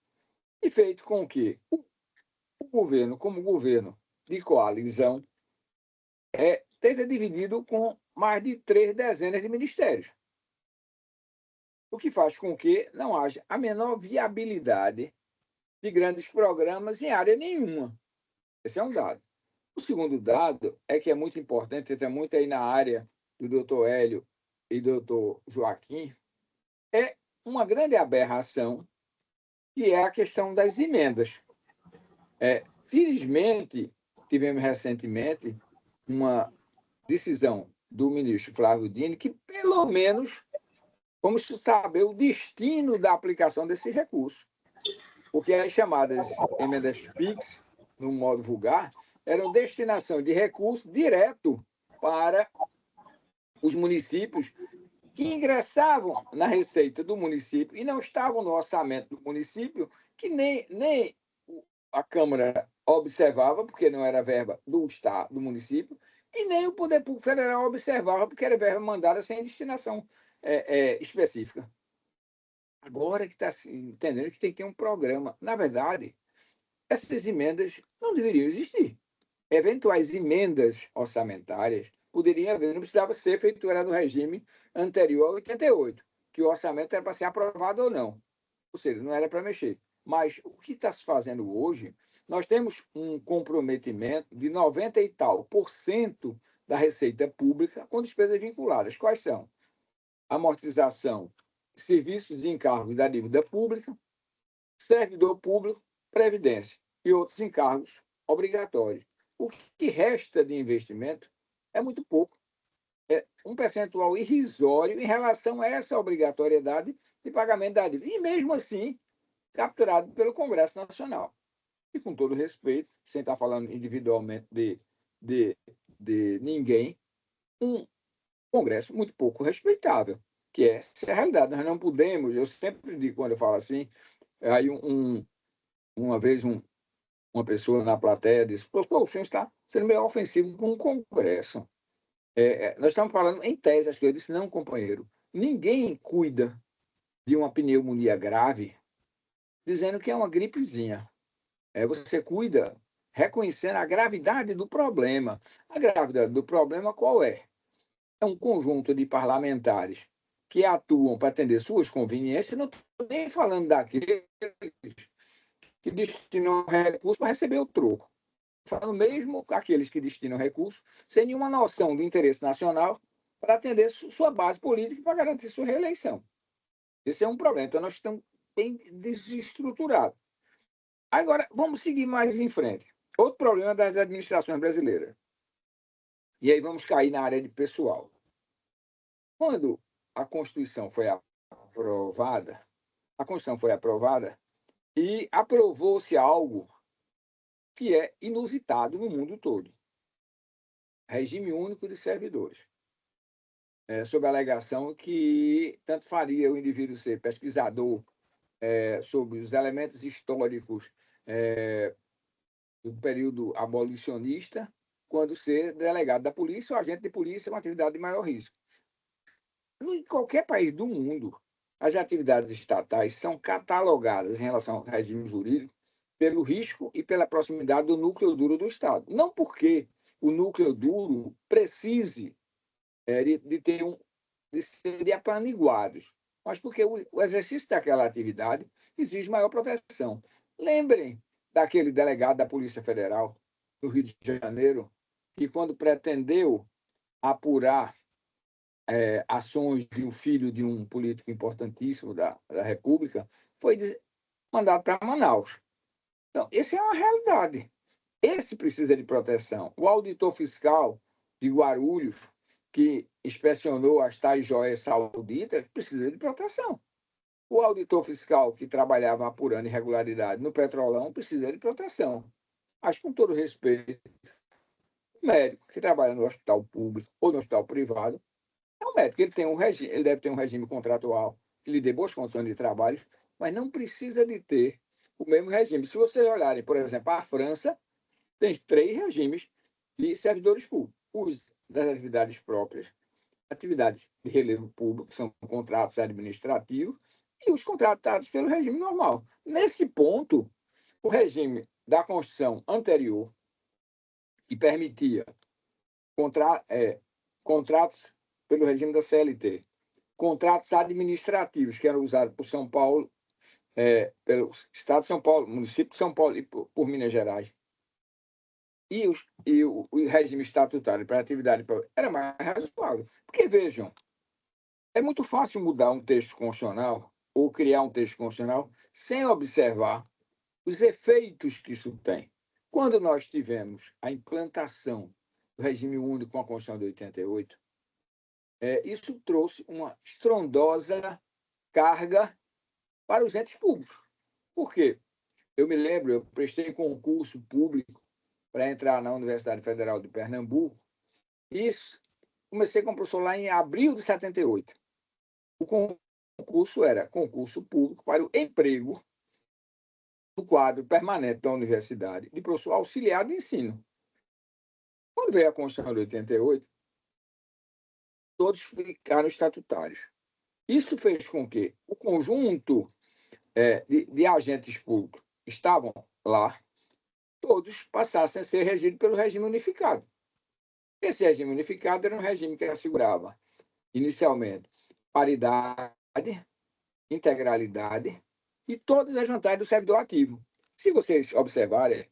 e feito com que o governo, como governo de coalizão, esteja dividido com mais de 3 dezenas de ministérios, o que faz com que não haja a menor viabilidade de grandes programas em área nenhuma. Esse é um dado. O segundo dado é que é muito importante, entra muito aí na área do doutor Hélio e do doutor Joaquim, é uma grande aberração, que é a questão das emendas. Felizmente, tivemos recentemente uma decisão do ministro Flávio Dino que, pelo menos, vamos saber o destino da aplicação desses recursos. Porque as chamadas emendas PIX, no modo vulgar, eram destinação de recursos direto para os municípios que ingressavam na receita do município e não estavam no orçamento do município, que nem a Câmara observava, porque não era verba do Estado, do município, e nem o Poder Público Federal observava, porque era verba mandada sem destinação específica. Agora que está se entendendo que tem que ter um programa. Na verdade, essas emendas não deveriam existir. Eventuais emendas orçamentárias poderiam haver, não precisava ser feito, era do regime anterior a 88, que o orçamento era para ser aprovado ou não. Ou seja, não era para mexer. Mas o que está se fazendo hoje, nós temos um comprometimento de 90 e tal % da receita pública com despesas vinculadas. Quais são? Amortização, serviços e encargos da dívida pública, servidor público, previdência e outros encargos obrigatórios. O que resta de investimento é muito pouco. É um percentual irrisório em relação a essa obrigatoriedade de pagamento da dívida. E, mesmo assim, capturado pelo Congresso Nacional. E, com todo respeito, sem estar falando individualmente de ninguém, um Congresso muito pouco respeitável, que essa é a realidade. Nós não podemos, eu sempre digo, quando eu falo assim, aí uma vez uma pessoa na plateia disse: pô, o senhor está sendo meio ofensivo com o Congresso. Nós estamos falando em tese, acho que eu disse: não, companheiro, ninguém cuida de uma pneumonia grave dizendo que é uma gripezinha. Você cuida reconhecendo a gravidade do problema. A gravidade do problema qual é? É um conjunto de parlamentares que atuam para atender suas conveniências. Não estou nem falando daqueles que destinam recursos para receber o troco. Falando mesmo aqueles que destinam recursos sem nenhuma noção do interesse nacional para atender sua base política e para garantir sua reeleição. Esse é um problema. Então, nós estamos bem desestruturado. Agora, vamos seguir mais em frente. Outro problema das administrações brasileiras. E aí vamos cair na área de pessoal. Quando a Constituição foi aprovada e aprovou-se algo que é inusitado no mundo todo. Regime único de servidores. Sob a alegação que tanto faria o indivíduo ser pesquisador sobre os elementos históricos do período abolicionista, quando ser delegado da polícia ou agente de polícia é uma atividade de maior risco. Em qualquer país do mundo, as atividades estatais são catalogadas em relação ao regime jurídico pelo risco e pela proximidade do núcleo duro do Estado. Não porque o núcleo duro precise de ser apaniguados, mas porque o exercício daquela atividade exige maior proteção. Lembrem daquele delegado da Polícia Federal do Rio de Janeiro, que quando pretendeu apurar ações de um filho de um político importantíssimo da República, foi mandado para Manaus. Então, essa é uma realidade. Esse precisa de proteção. O auditor fiscal de Guarulhos, que inspecionou as tais joias sauditas, precisa de proteção. O auditor fiscal que trabalhava apurando irregularidade no Petrolão precisa de proteção. Mas, com todo respeito, o médico que trabalha no hospital público ou no hospital privado é um médico. Ele deve ter um regime contratual que lhe dê boas condições de trabalho, mas não precisa de ter o mesmo regime. Se vocês olharem, por exemplo, a França tem 3 regimes de servidores públicos. Os das atividades próprias, atividades de relevo público, que são contratos administrativos, e os contratados pelo regime normal. Nesse ponto, o regime da Constituição anterior, que permitia contratos pelo regime da CLT, contratos administrativos que eram usados por São Paulo, pelo Estado de São Paulo, município de São Paulo e por Minas Gerais, e o regime estatutário para atividade era mais razoável. Porque, vejam, é muito fácil mudar um texto constitucional ou criar um texto constitucional sem observar os efeitos que isso tem. Quando nós tivemos a implantação do regime único com a Constituição de 88, isso trouxe uma estrondosa carga para os entes públicos. Por quê? Eu me lembro, eu prestei concurso público para entrar na Universidade Federal de Pernambuco. Isso, comecei como professor lá em abril de 78. O concurso era concurso público para o emprego do quadro permanente da universidade de professor auxiliar de ensino. Quando veio a Constituição de 88, todos ficaram estatutários. Isso fez com que o conjunto de agentes públicos que estavam lá, todos passassem a ser regidos pelo regime unificado. Esse regime unificado era um regime que assegurava, inicialmente, paridade, integralidade e todas as vantagens do servidor ativo. Se vocês observarem,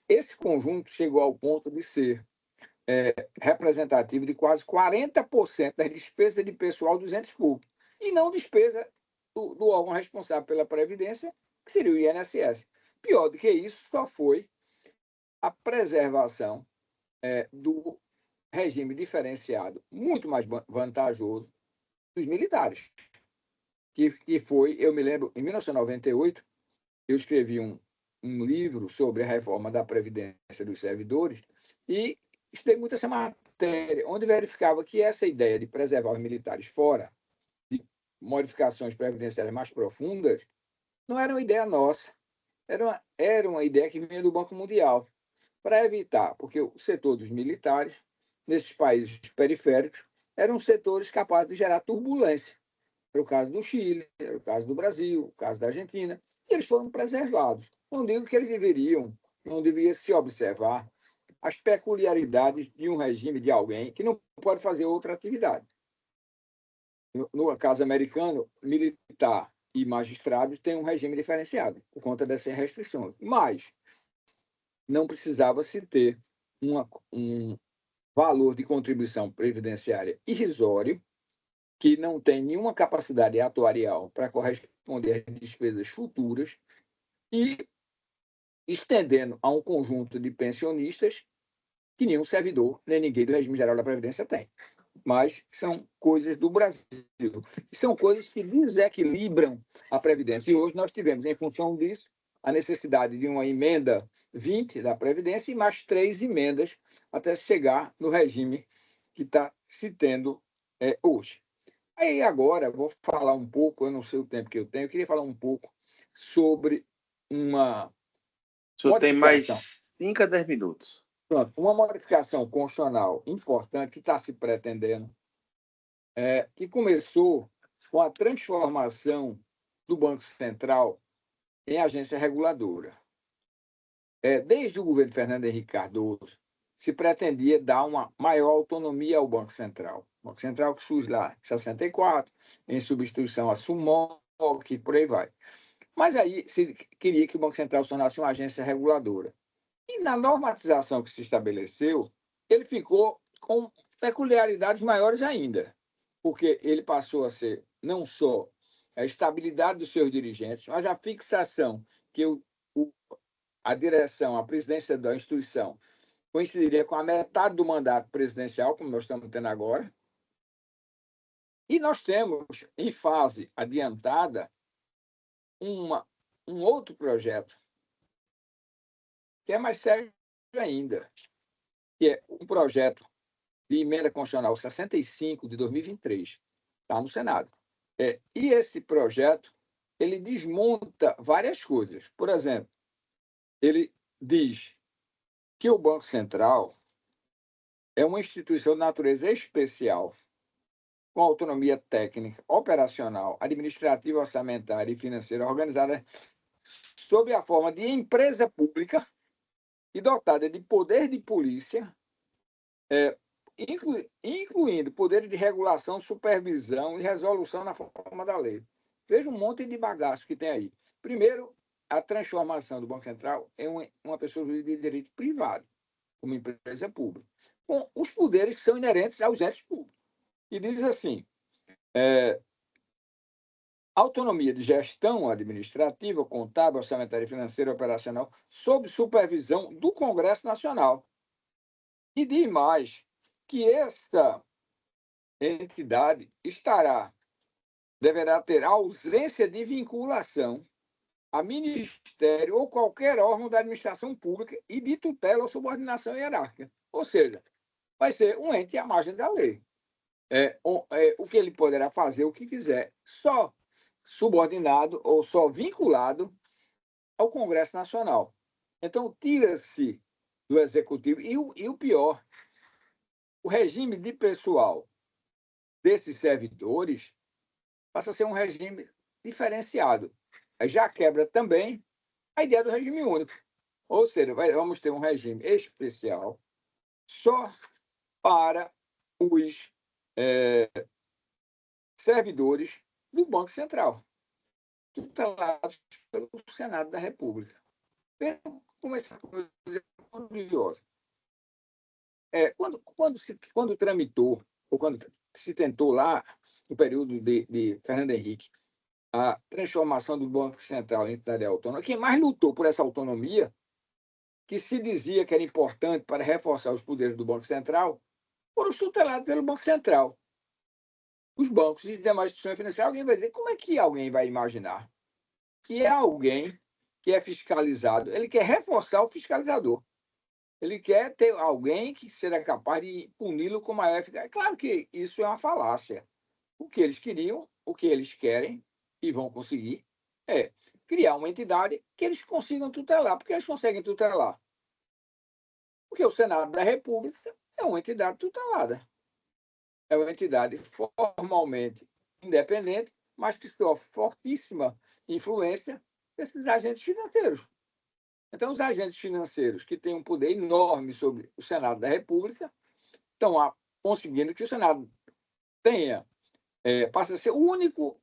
esse conjunto chegou ao ponto de ser representativo de quase 40% das despesas de pessoal dos entes públicos, e não despesa do órgão responsável pela Previdência, que seria o INSS. Pior do que isso, só foi a preservação do regime diferenciado, muito mais vantajoso, dos militares. Que foi, eu me lembro, em 1998, eu escrevi um livro sobre a reforma da Previdência dos servidores e estudei muito essa matéria, onde verificava que essa ideia de preservar os militares fora de modificações previdenciárias mais profundas não era uma ideia nossa, era uma ideia que vinha do Banco Mundial, para evitar, porque o setor dos militares, nesses países periféricos, eram setores capazes de gerar turbulência. Era o caso do Chile, era o caso do Brasil, o caso da Argentina, e eles foram preservados. Não digo que eles não deveria se observar as peculiaridades de um regime de alguém que não pode fazer outra atividade. No caso americano, militar e magistrados têm um regime diferenciado, por conta dessas restrições. Mas não precisava se ter um valor de contribuição previdenciária irrisório, que não tem nenhuma capacidade atuarial para corresponder corresponder às despesas futuras e estendendo a um conjunto de pensionistas que nenhum servidor, nem ninguém do regime geral da Previdência tem. Mas são coisas do Brasil. E são coisas que desequilibram a Previdência. E hoje nós tivemos, em função disso, a necessidade de uma emenda 20 da Previdência e mais 3 emendas até chegar no regime que está se tendo hoje. Aí agora vou falar um pouco, eu não sei o tempo que eu tenho, eu queria falar um pouco sobre uma O senhor tem modificação. mais 5 a 10 minutos. Pronto, uma modificação constitucional importante que está se pretendendo, que começou com a transformação do Banco Central em agência reguladora. Desde o governo Fernando Henrique Cardoso, se pretendia dar uma maior autonomia ao Banco Central. O Banco Central que surge lá em 64, em substituição à SUMOC, que por aí vai. Mas aí se queria que o Banco Central se tornasse uma agência reguladora. E na normatização que se estabeleceu, ele ficou com peculiaridades maiores ainda, porque ele passou a ser não só a estabilidade dos seus dirigentes, mas a fixação que a direção, a presidência da instituição, coincidiria com a metade do mandato presidencial, como nós estamos tendo agora. E nós temos, em fase adiantada, um outro projeto, que é mais sério ainda, que é um projeto de emenda constitucional 65 de 2023, está no Senado. E esse projeto, ele desmonta várias coisas. Por exemplo, ele diz que o Banco Central é uma instituição de natureza especial, com autonomia técnica, operacional, administrativa, orçamentária e financeira organizada sob a forma de empresa pública e dotada de poder de polícia, incluindo poder de regulação, supervisão e resolução na forma da lei. Veja um monte de bagaço que tem aí. Primeiro, a transformação do Banco Central em uma pessoa jurídica de direito privado, como empresa pública, com os poderes que são inerentes aos entes públicos. E diz assim, autonomia de gestão administrativa, contábil, orçamentária, financeira e operacional, sob supervisão do Congresso Nacional. E diz mais que esta entidade deverá ter ausência de vinculação a ministério ou qualquer órgão da administração pública e de tutela ou subordinação hierárquica. Ou seja, vai ser um ente à margem da lei. O que ele poderá fazer, o que quiser, só subordinado ou só vinculado ao Congresso Nacional. Então, tira-se do Executivo. E o pior, o regime de pessoal desses servidores passa a ser um regime diferenciado. Já quebra também a ideia do regime único. Ou seja, vamos ter um regime especial só para os servidores do Banco Central, tutelados pelo Senado da República. Veja como essa coisa é curiosa. Quando tramitou, ou quando se tentou lá, no período de Fernando Henrique, a transformação do Banco Central em entidade autônoma, quem mais lutou por essa autonomia, que se dizia que era importante para reforçar os poderes do Banco Central, foram os tutelados pelo Banco Central. Os bancos e demais instituições financeiras, alguém vai dizer, como é que alguém vai imaginar que é alguém que é fiscalizado, ele quer reforçar o fiscalizador. Ele quer ter alguém que seja capaz de puni-lo com maior eficácia. É claro que isso é uma falácia. O que eles queriam, o que eles querem e vão conseguir é criar uma entidade que eles consigam tutelar. Porque eles conseguem tutelar? Porque o Senado da República é uma entidade tutelada. É uma entidade formalmente independente, mas que sofre fortíssima influência desses agentes financeiros. Então, os agentes financeiros que têm um poder enorme sobre o Senado da República estão conseguindo que o Senado passe a ser o único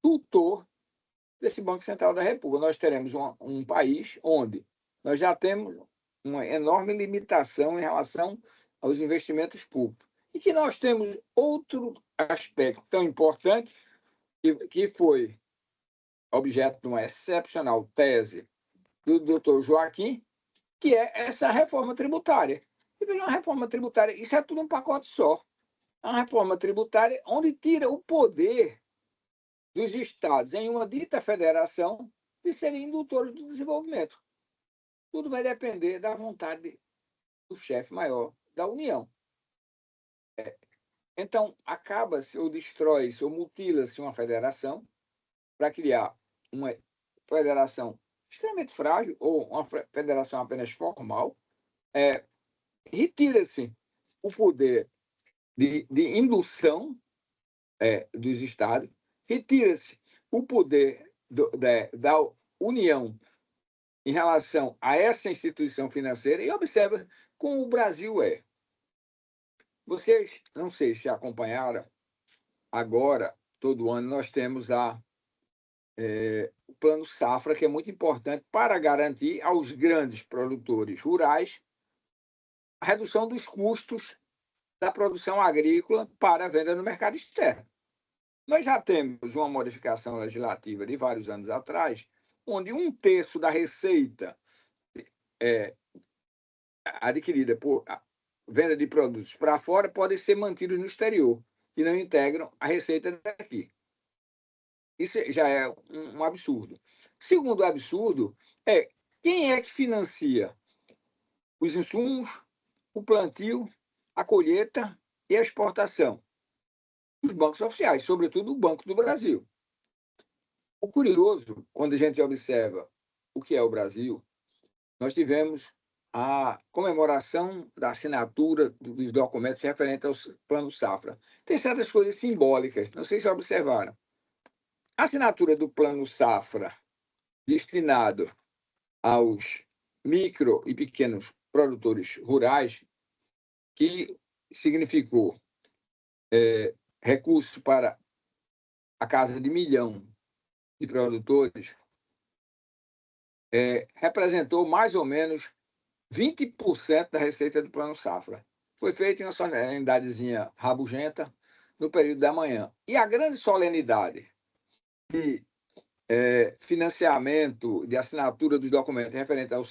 tutor desse Banco Central da República. Nós teremos um país onde nós já temos uma enorme limitação em relação aos investimentos públicos. E que nós temos outro aspecto tão importante, que foi objeto de uma excepcional tese do Dr. Joaquim, que é essa reforma tributária. E veja, uma reforma tributária, isso é tudo um pacote só. É uma reforma tributária onde tira o poder dos estados em uma dita federação de serem indutores do desenvolvimento. Tudo vai depender da vontade do chefe maior da União. Então, acaba-se ou destrói-se ou mutila-se uma federação para criar uma federação extremamente frágil ou uma federação apenas formal. Retira-se o poder de indução dos estados, retira-se o poder da União em relação a essa instituição financeira e observa como o Brasil é. Vocês, não sei se acompanharam, agora, todo ano, nós temos o Plano Safra, que é muito importante para garantir aos grandes produtores rurais a redução dos custos da produção agrícola para a venda no mercado externo. Nós já temos uma modificação legislativa de vários anos atrás, onde 1/3 da receita adquirida por venda de produtos para fora podem ser mantidos no exterior e não integram a receita daqui. Isso já é um absurdo. Segundo absurdo é quem é que financia os insumos, o plantio, a colheita e a exportação? Os bancos oficiais, sobretudo o Banco do Brasil. O curioso, quando a gente observa o que é o Brasil, nós tivemos a comemoração da assinatura dos documentos referentes ao Plano Safra. Tem certas coisas simbólicas, não sei se observaram. A assinatura do Plano Safra, destinado aos micro e pequenos produtores rurais, que significou recursos para a casa de 1 milhão de produtores, representou mais ou menos 20% da receita do Plano Safra. Foi feito em uma solenedadezinha rabugenta no período da manhã. E a grande solenidade de financiamento, de assinatura dos documentos referentes ao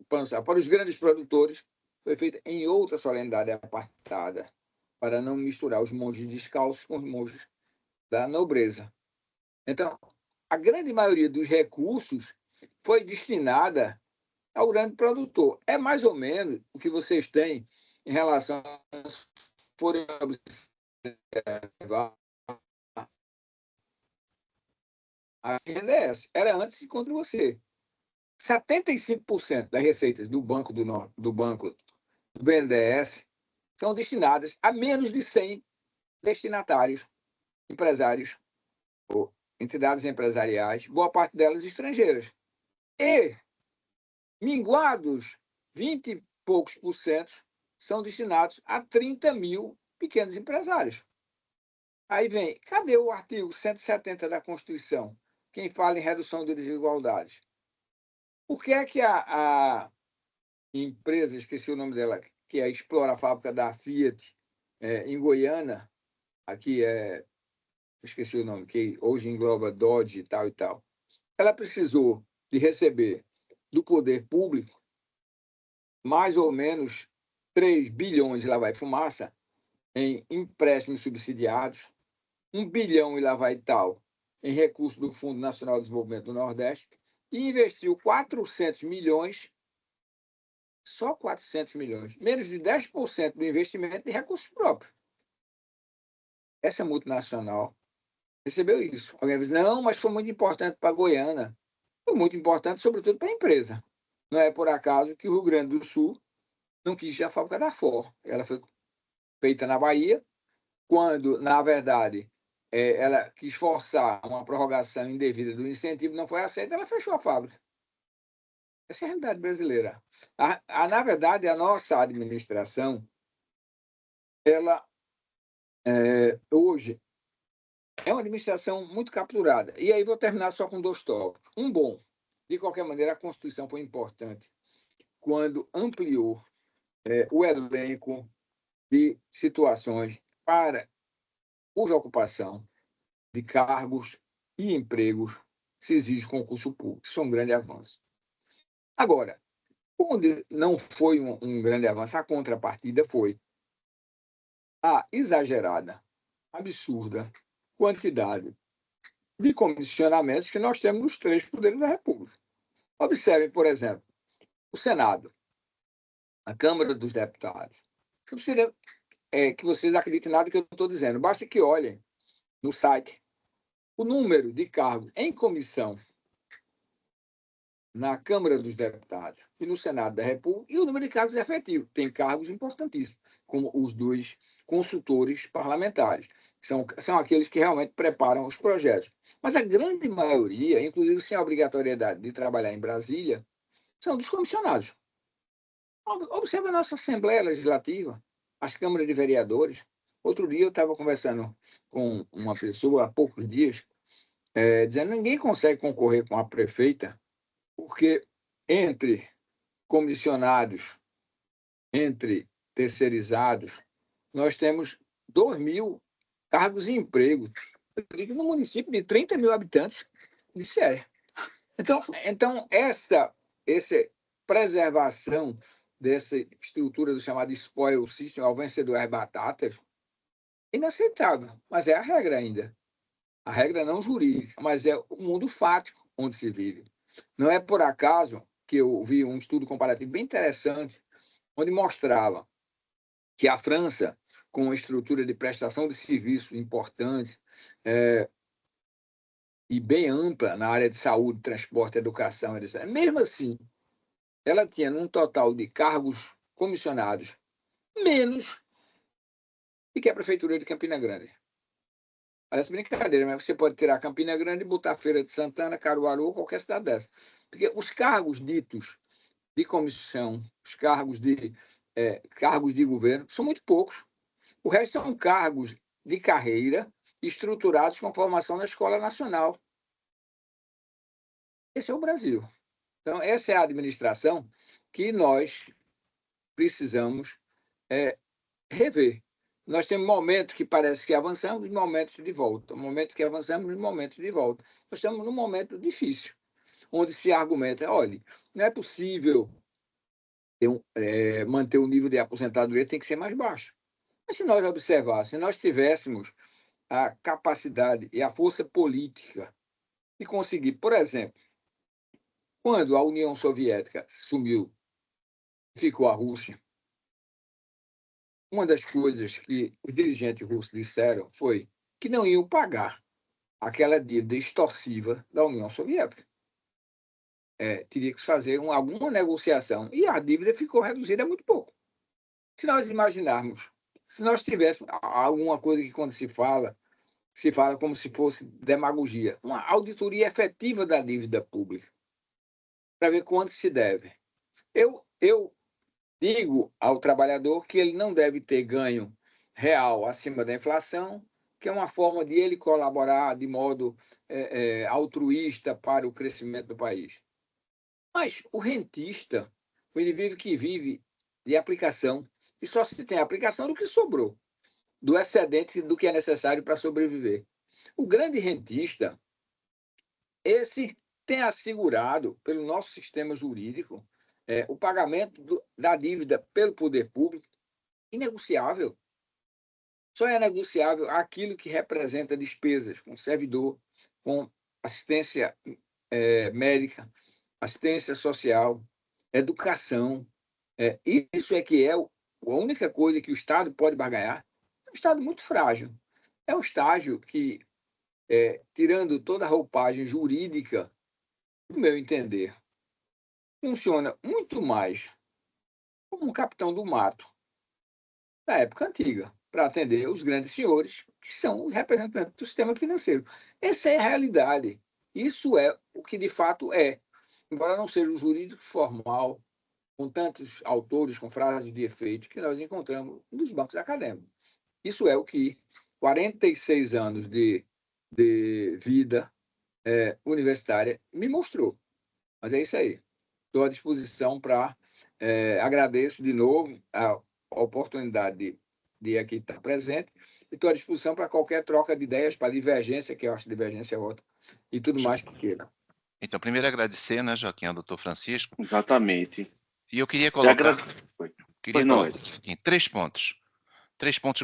Plano Safra para os grandes produtores foi feita em outra solenidade apartada, para não misturar os monges descalços com os monges da nobreza. Então, a grande maioria dos recursos foi destinada ao grande produtor. É mais ou menos o que vocês têm em relação forem observar a renda é essa. Era antes e contra você. 75% das receitas do Banco do BNDES são destinadas a menos de 100 destinatários, empresários ou entidades empresariais, boa parte delas estrangeiras. E minguados 20 e poucos por cento são destinados a 30 mil pequenos empresários. Aí vem, cadê o artigo 170 da Constituição, quem fala em redução de desigualdades? Por que é que a empresa, esqueci o nome dela, que explora a fábrica da Fiat em Goiânia, aqui esqueci o nome, que hoje engloba Dodge e tal, ela precisou de receber do poder público mais ou menos 3 bilhões, e lá vai fumaça, em empréstimos subsidiados, 1 bilhão, e lá vai tal, em recursos do Fundo Nacional de Desenvolvimento do Nordeste, e investiu 400 milhões, só 400 milhões, menos de 10% do investimento de recursos próprios. Essa multinacional recebeu isso. Alguém diz, não, mas foi muito importante para a Goiânia. Foi muito importante, sobretudo, para a empresa. Não é por acaso que o Rio Grande do Sul não quis a fábrica da Ford. Ela foi feita na Bahia, quando, na verdade, ela quis forçar uma prorrogação indevida do incentivo, não foi aceita, ela fechou a fábrica. Essa é a realidade brasileira. Na verdade, a nossa administração, ela, hoje, é uma administração muito capturada. E aí vou terminar só com 2 tópicos. Um bom. De qualquer maneira, a Constituição foi importante quando ampliou o elenco de situações para uso e ocupação de cargos e empregos se exige concurso público. Isso é um grande avanço. Agora, onde não foi um grande avanço, a contrapartida foi a exagerada, absurda quantidade de comissionamentos que nós temos nos 3 poderes da República. Observe, por exemplo, o Senado, a Câmara dos Deputados. Não precisa que vocês acreditem nada que eu estou dizendo, basta que olhem no site o número de cargos em comissão na Câmara dos Deputados e no Senado da República e o número de cargos efetivos. Tem cargos importantíssimos, como os 2 consultores parlamentares, que são aqueles que realmente preparam os projetos. Mas a grande maioria, inclusive sem a obrigatoriedade de trabalhar em Brasília, são dos comissionados. Observe a nossa Assembleia Legislativa, as câmaras de vereadores. Outro dia eu estava conversando com uma pessoa, há poucos dias, dizendo que ninguém consegue concorrer com a prefeita, porque entre comissionados, entre terceirizados, nós temos 2.000 cargos em emprego. No município de 30 mil habitantes, isso é. Então essa preservação dessa estrutura do chamado spoil system, ao vencedor as batatas, é inaceitável, mas é a regra ainda. A regra não jurídica, mas é o mundo fático onde se vive. Não é por acaso que eu vi um estudo comparativo bem interessante, onde mostrava que a França, com uma estrutura de prestação de serviços importante e bem ampla na área de saúde, transporte, educação, etc., mesmo assim, ela tinha um total de cargos comissionados menos do que a Prefeitura de Campina Grande. Parece brincadeira, mas você pode tirar Campina Grande e botar Feira de Santana, Caruaru, qualquer cidade dessa. Porque os cargos ditos de comissão, os cargos de governo, são muito poucos. O resto são cargos de carreira estruturados com formação na Escola Nacional. Esse é o Brasil. Então, essa é a administração que nós precisamos rever. Nós temos momentos que parece que avançamos e momentos de volta. Momentos que avançamos e momentos de volta. Nós estamos num momento difícil, onde se argumenta, olha, não é possível manter o nível de aposentadoria, tem que ser mais baixo. Mas se nós observássemos, se nós tivéssemos a capacidade e a força política de conseguir, por exemplo, quando a União Soviética sumiu e ficou a Rússia, uma das coisas que os dirigentes russos disseram foi que não iam pagar aquela dívida extorsiva da União Soviética. Teria que fazer alguma negociação e a dívida ficou reduzida a muito pouco. Se nós imaginarmos, se nós tivéssemos alguma coisa que quando se fala como se fosse demagogia, uma auditoria efetiva da dívida pública, para ver quanto se deve. Eu digo ao trabalhador que ele não deve ter ganho real acima da inflação, que é uma forma de ele colaborar de modo altruísta para o crescimento do país. Mas o rentista, o indivíduo que vive de aplicação, e só se tem aplicação do que sobrou, do excedente do que é necessário para sobreviver. O grande rentista, esse tem assegurado pelo nosso sistema jurídico o pagamento da dívida pelo poder público, inegociável. Só é negociável aquilo que representa despesas com servidor, com assistência médica, assistência social, educação. Isso é que é a única coisa que o Estado pode barganhar. É um Estado muito frágil. É um estágio que, tirando toda a roupagem jurídica, no meu entender, funciona muito mais como um capitão do mato da época antiga, para atender os grandes senhores, que são os representantes do sistema financeiro. Essa é a realidade. Isso é o que de fato é. Embora não seja um jurídico formal, com tantos autores, com frases de efeito, que nós encontramos nos bancos acadêmicos. Isso é o que 46 anos de vida universitária me mostrou. Mas é isso aí. Estou à disposição para... agradeço de novo a oportunidade de aqui estar presente e estou à disposição para qualquer troca de ideias, para divergência, que eu acho divergência ótima, e tudo mais que queira. Então, primeiro agradecer, né, Joaquim, ao doutor Francisco, Exatamente. e eu queria Eu colocar, agradeço. Pois não, Ed. em 3 pontos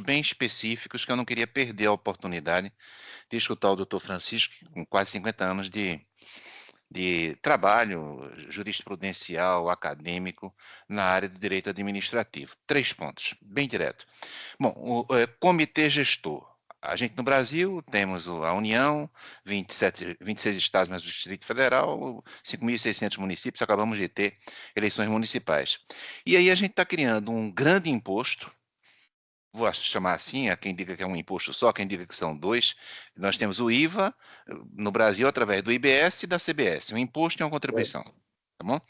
bem específicos que eu não queria perder a oportunidade de escutar o doutor Francisco, com quase 50 anos de trabalho jurisprudencial, acadêmico, na área do direito administrativo. 3 pontos, bem direto. Bom, o comitê gestor. A gente no Brasil temos a União, 26 estados mais o Distrito Federal, 5.600 municípios, acabamos de ter eleições municipais. E aí a gente está criando um grande imposto, vou chamar assim, há quem diga que é um imposto só, quem diga que são dois. Nós temos o IVA no Brasil através do IBS e da CBS, um imposto e uma contribuição, tá bom?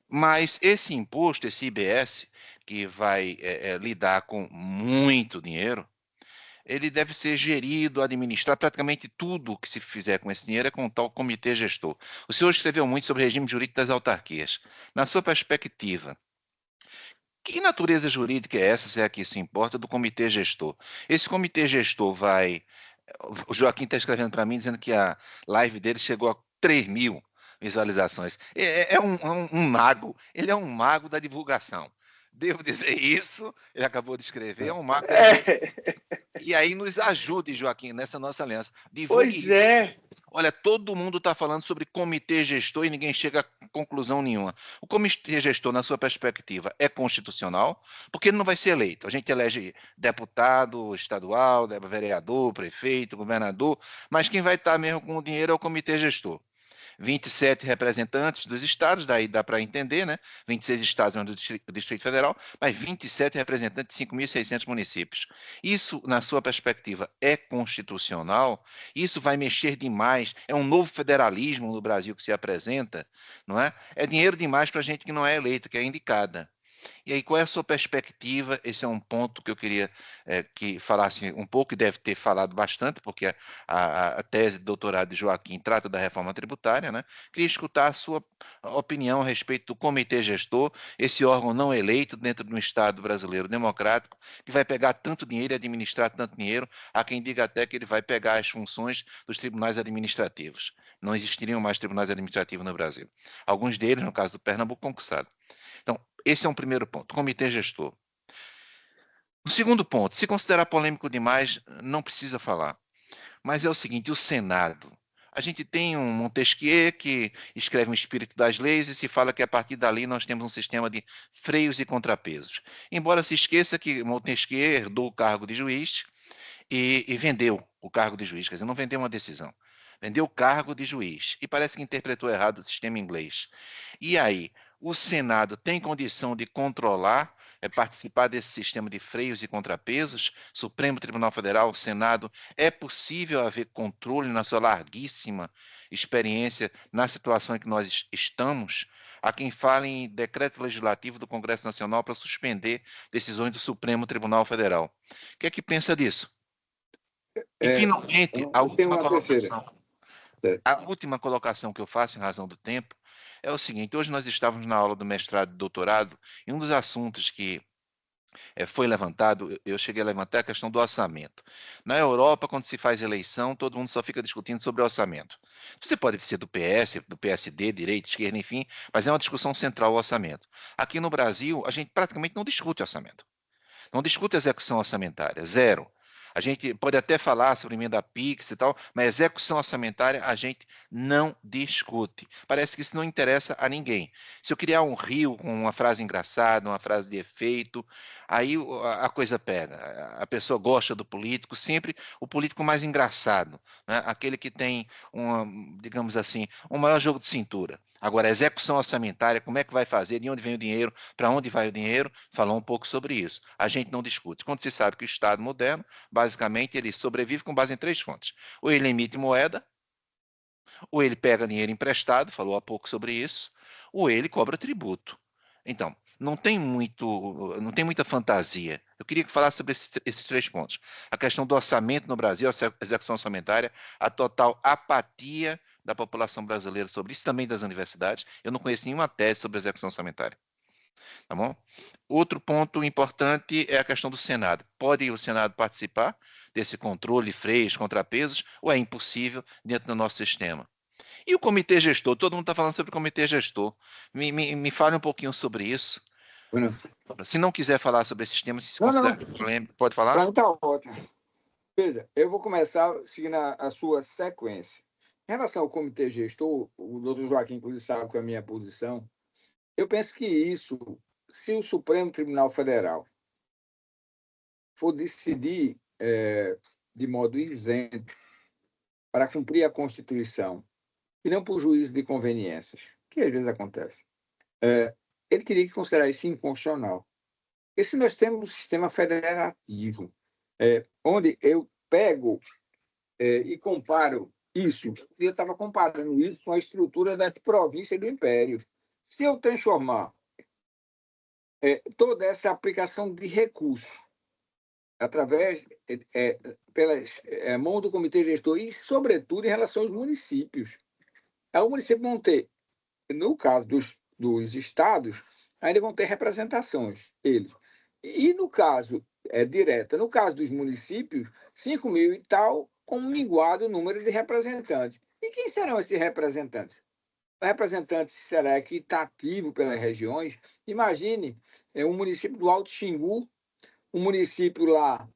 Mas esse imposto, esse IBS, que vai lidar com muito dinheiro, ele deve ser gerido, administrado, praticamente tudo que se fizer com esse dinheiro é com o tal comitê gestor. O senhor escreveu muito sobre o regime jurídico das autarquias. Na sua perspectiva, que natureza jurídica é essa, se é que isso importa, do comitê gestor? Esse comitê gestor vai. O Joaquim está escrevendo para mim dizendo que a live dele chegou a 3.000 visualizações. É um mago, ele é um mago da divulgação. Devo dizer isso, ele acabou de escrever, é um mago da divulgação. E aí nos ajude, Joaquim, nessa nossa aliança. Divulgue Pois isso. é. Olha, todo mundo está falando sobre comitê gestor e ninguém chega a conclusão nenhuma. O comitê gestor, na sua perspectiva, é constitucional, porque ele não vai ser eleito. A gente elege deputado estadual, vereador, prefeito, governador, mas quem vai estar mesmo com o dinheiro é o comitê gestor. 27 representantes dos estados, daí dá para entender, né? 26 estados do Distrito Federal, mas 27 representantes de 5.600 municípios. Isso, na sua perspectiva, é constitucional? Isso vai mexer demais? É um novo federalismo no Brasil que se apresenta, não é? É dinheiro demais para gente que não é eleito, que é indicada. E aí, qual é a sua perspectiva? Esse é um ponto que eu queria que falasse um pouco, e deve ter falado bastante, porque a tese de doutorado de Joaquim trata da reforma tributária, né? Queria escutar a sua opinião a respeito do comitê gestor, esse órgão não eleito dentro de um Estado brasileiro democrático, que vai pegar tanto dinheiro e administrar tanto dinheiro, há quem diga até que ele vai pegar as funções dos tribunais administrativos. Não existiriam mais tribunais administrativos no Brasil. Alguns deles, no caso do Pernambuco, conquistados. Então, esse é um primeiro ponto, comitê gestor. O segundo ponto, se considerar polêmico demais, não precisa falar. Mas é o seguinte, o Senado. A gente tem um Montesquieu que escreve um espírito das leis e se fala que a partir dali nós temos um sistema de freios e contrapesos. Embora se esqueça que Montesquieu herdou o cargo de juiz e vendeu o cargo de juiz, quer dizer, não vendeu uma decisão. Vendeu o cargo de juiz. E parece que interpretou errado o sistema inglês. E aí, o Senado tem condição de controlar, participar desse sistema de freios e contrapesos? Supremo Tribunal Federal, o Senado, é possível haver controle na sua larguíssima experiência na situação em que nós estamos? Há quem fale em decreto legislativo do Congresso Nacional para suspender decisões do Supremo Tribunal Federal. O que é que pensa disso? E, finalmente, a Eu tenho última uma terceira. colocação. A última colocação que eu faço, em razão do tempo, é o seguinte: hoje nós estávamos na aula do mestrado e doutorado, e um dos assuntos que foi levantado, eu cheguei a levantar a questão do orçamento. Na Europa, quando se faz eleição, todo mundo só fica discutindo sobre orçamento. Você pode ser do PS, do PSD, direita, esquerda, enfim, mas é uma discussão central o orçamento. Aqui no Brasil, a gente praticamente não discute orçamento. Não discute execução orçamentária, zero. A gente pode até falar sobre emenda PIX e tal, mas execução orçamentária a gente não discute. Parece que isso não interessa a ninguém. Se eu criar um rio com uma frase engraçada, uma frase de efeito, aí a coisa pega. A pessoa gosta do político, sempre o político mais engraçado, né? Aquele que tem, digamos assim, um maior jogo de cintura. Agora, a execução orçamentária, como é que vai fazer, de onde vem o dinheiro, para onde vai o dinheiro, falou um pouco sobre isso. A gente não discute. Quando se sabe que o Estado moderno, basicamente, ele sobrevive com base em 3 fontes. Ou ele emite moeda, ou ele pega dinheiro emprestado, falou há pouco sobre isso, ou ele cobra tributo. Então, não tem muita fantasia. Eu queria que falasse sobre esses 3 pontos. A questão do orçamento no Brasil, a execução orçamentária, a total apatia da população brasileira sobre isso, também das universidades. Eu não conheço nenhuma tese sobre execução orçamentária. Tá bom? Outro ponto importante é a questão do Senado. Pode o Senado participar desse controle, freios, contrapesos, ou é impossível dentro do nosso sistema? E o comitê gestor? Todo mundo está falando sobre o comitê gestor. Me fale um pouquinho sobre isso. Bueno, Se não quiser falar sobre esses temas, se não, considera polêmico, pode falar? para mim está ótimo. Veja, eu vou começar seguindo a sua sequência. Em relação ao comitê gestor, o doutor Joaquim, inclusive, sabe que é a minha posição. Eu penso que isso, se o Supremo Tribunal Federal for decidir de modo isento para cumprir a Constituição e não por juízo de conveniências, que às vezes acontece, ele teria que considerar isso inconstitucional. Porque se nós temos um sistema federativo, onde eu pego e comparo isso, eu estava comparando isso com a estrutura da província e do império. Se eu transformar toda essa aplicação de recursos através, pela mão do comitê gestor e, sobretudo, em relação aos municípios. Aí o município vão ter, no caso dos estados, ainda vão ter representações, eles. E no caso direta, no caso dos municípios, 5.000 e tal, com um minguado número de representantes. E quem serão esses representantes? O representante será equitativo pelas regiões? Imagine um município do Alto Xingu, um município lá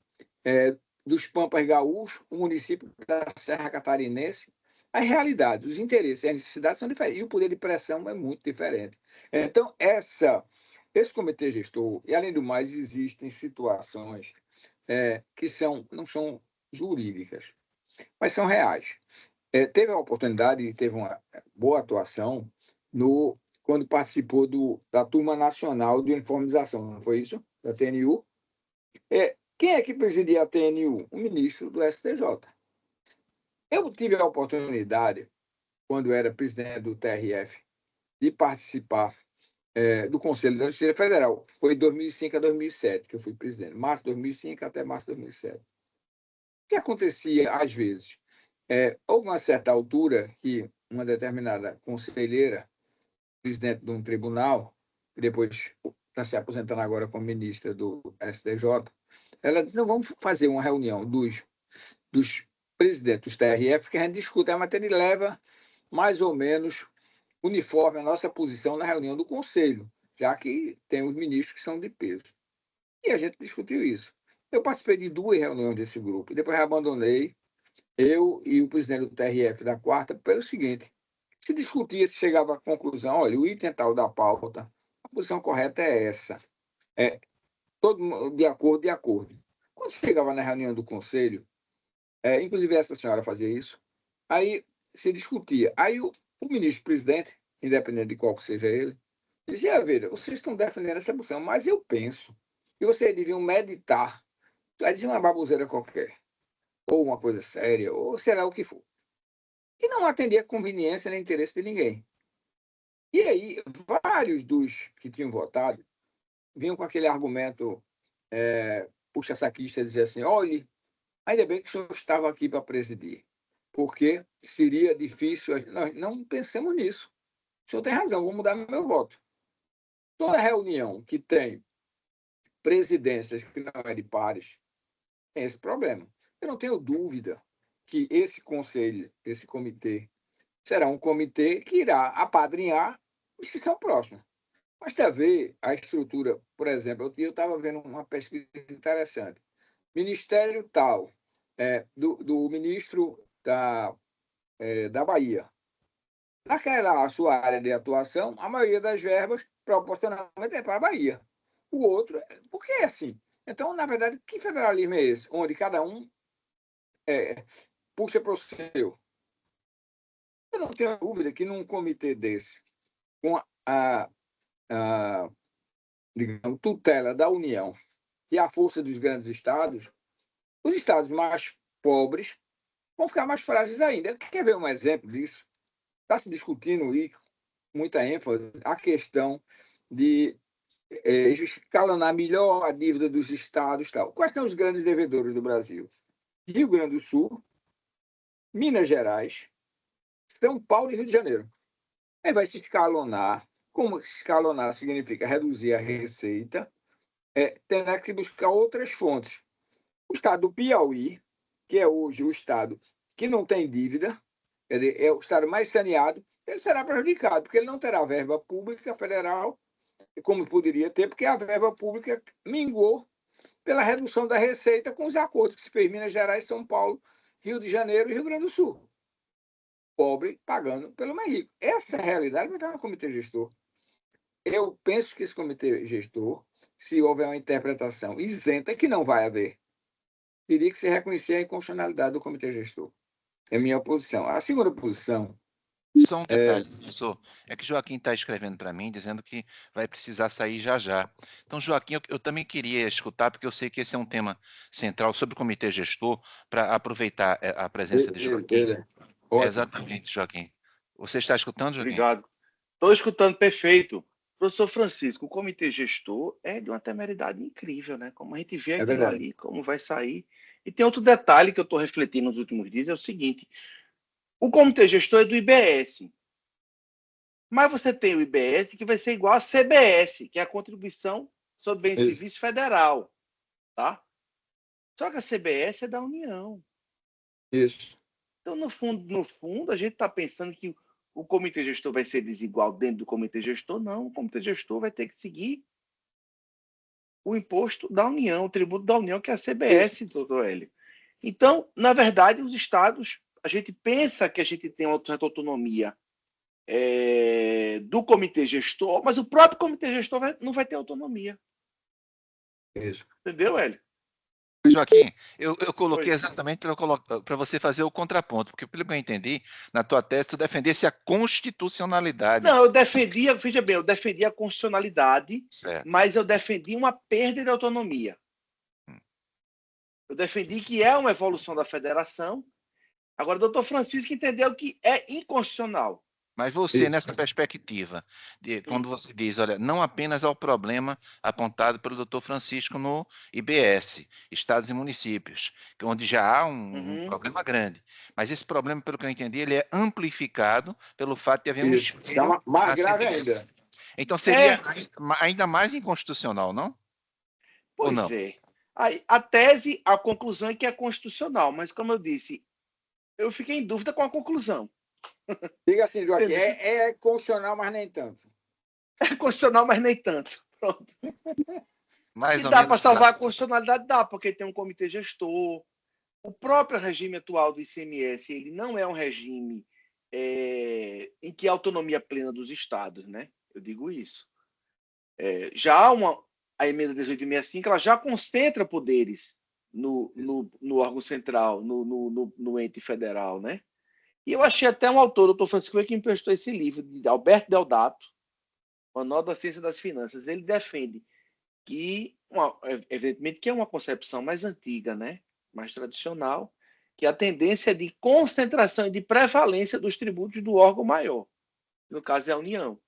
dos Pampas Gaúchos, um município da Serra Catarinense. As realidades, os interesses e as necessidades são diferentes. E o poder de pressão é muito diferente. Então, esse comitê gestor, e além do mais, existem situações que não são jurídicas, mas são reais. Teve a oportunidade e teve uma boa atuação quando participou da Turma Nacional de Uniformização, não foi isso? Da TNU. Quem é que presidia a TNU? O ministro do STJ. Eu tive a oportunidade, quando era presidente do TRF, de participar do Conselho da Justiça Federal. Foi de 2005 a 2007 que eu fui presidente. Março de 2005 até março de 2007. O que acontecia, às vezes? Houve uma certa altura que uma determinada conselheira, presidente de um tribunal, que depois está se aposentando agora como ministra do STJ, ela disse, não, vamos fazer uma reunião dos presidentes dos TRF, que a gente discute a matéria e leva mais ou menos uniforme a nossa posição na reunião do Conselho, já que tem os ministros que são de peso. E a gente discutiu isso. Eu participei de 2 reuniões desse grupo, e depois abandonei, eu e o presidente do TRF da quarta, pelo seguinte, se discutia, se chegava à conclusão, olha, o item tal da pauta, a posição correta é essa. Todo mundo de acordo. Quando chegava na reunião do Conselho, inclusive essa senhora fazia isso, aí se discutia. Aí o ministro-presidente, independente de qual que seja ele, dizia, veja, vocês estão defendendo essa posição, mas eu penso que vocês deviam meditar. Aí dizia uma baboseira qualquer, ou uma coisa séria, ou será o que for. E não atendia a conveniência nem interesse de ninguém. E aí, vários dos que tinham votado vinham com aquele argumento puxa-saquista, dizer assim, olhe, ainda bem que o senhor estava aqui para presidir, porque seria difícil. Nós não pensamos nisso. O senhor tem razão, vou mudar meu voto. Toda reunião que tem presidências que não é de pares tem esse problema. Eu não tenho dúvida que esse conselho, esse comitê, será um comitê que irá apadrinhar os que são próximos. Mas talvez a estrutura, por exemplo, eu estava vendo uma pesquisa interessante. Ministério tal, do ministro da Bahia. Naquela sua área de atuação, a maioria das verbas proporcionalmente é para a Bahia. O outro, por que é assim? Então, na verdade, que federalismo é esse? Onde cada um puxa para o seu. Eu não tenho dúvida que num comitê desse, com digamos, tutela da União e a força dos grandes estados, os estados mais pobres vão ficar mais frágeis ainda. Quer ver um exemplo disso? Está se discutindo e com muita ênfase a questão de escalonar melhor a dívida dos estados. Tal. Quais são os grandes devedores do Brasil? Rio Grande do Sul, Minas Gerais, São Paulo e Rio de Janeiro. Aí vai se escalonar. Como escalonar significa reduzir a receita, terá que se buscar outras fontes. O estado do Piauí, que é hoje o estado que não tem dívida, quer dizer, é o estado mais saneado, ele será prejudicado, porque ele não terá verba pública federal, como poderia ter, porque a verba pública minguou pela redução da receita com os acordos que se fez em Minas Gerais, São Paulo, Rio de Janeiro e Rio Grande do Sul. Pobre pagando pelo mais rico. Essa é a realidade, vai estar no comitê gestor. Eu penso que esse comitê gestor, se houver uma interpretação isenta, que não vai haver, teria que se reconhecer a inconstitucionalidade do comitê gestor. É a minha posição. A segunda posição... Só um detalhe, professor, é que Joaquim está escrevendo para mim, dizendo que vai precisar sair já já. Então, Joaquim, eu também queria escutar, porque eu sei que esse é um tema central sobre o comitê gestor, para aproveitar a presença de Joaquim. Exatamente, Joaquim. Você está escutando, Joaquim? Obrigado. Estou escutando, perfeito. Professor Francisco, o comitê gestor é de uma temeridade incrível, né? Como a gente vê aquilo ali, como vai sair. E tem outro detalhe que eu estou refletindo nos últimos dias, é o seguinte: o comitê gestor é do IBS, mas você tem o IBS que vai ser igual a CBS, que é a Contribuição sobre Bens e Serviços Federal, tá? Só que a CBS é da União. Isso. Então, no fundo, a gente está pensando que o comitê gestor vai ser desigual dentro do comitê gestor. Não, o comitê gestor vai ter que seguir o imposto da União, o tributo da União, que é a CBS, doutor Hélio. Então, na verdade, os estados, a gente pensa que a gente tem uma certa autonomia do comitê gestor, mas o próprio comitê gestor não vai ter autonomia. Isso. Entendeu, Hélio? Joaquim, eu coloquei exatamente para você fazer o contraponto, porque pelo que eu entendi, na tua tese, tu defendesse a constitucionalidade. Não, eu defendia, veja bem, eu defendia a constitucionalidade, certo, mas eu defendi uma perda de autonomia. Eu defendi que é uma evolução da federação. Agora, o doutor Francisco entendeu que é inconstitucional. Mas você, nessa perspectiva, quando você diz, olha, não apenas ao problema apontado pelo doutor Francisco no IBS, Estados e Municípios, onde já há um problema grande, mas esse problema, pelo que eu entendi, ele é amplificado pelo fato de haver um espelho mais na grave CBS. ainda. Então seria ainda mais inconstitucional, não? Pois ou não? é. A tese, a conclusão é que é constitucional, mas como eu disse, eu fiquei em dúvida com a conclusão. Diga assim, Joaquim, é constitucional, mas nem tanto. É constitucional, mas nem tanto. Pronto. Mais e ou dá menos para salvar a constitucionalidade? Dá, porque tem um comitê gestor. O próprio regime atual do ICMS, ele não é um regime em que há autonomia plena dos estados, né? Eu digo isso. Já há a emenda 1865, ela já concentra poderes no órgão central, no ente federal, né? E eu achei até um autor, o doutor Francisco, que emprestou esse livro, de Alberto Deodato, Manual da Ciência das Finanças. Ele defende que, evidentemente, que é uma concepção mais antiga, né? Mais tradicional, que a tendência é de concentração e de prevalência dos tributos do órgão maior, no caso é a União.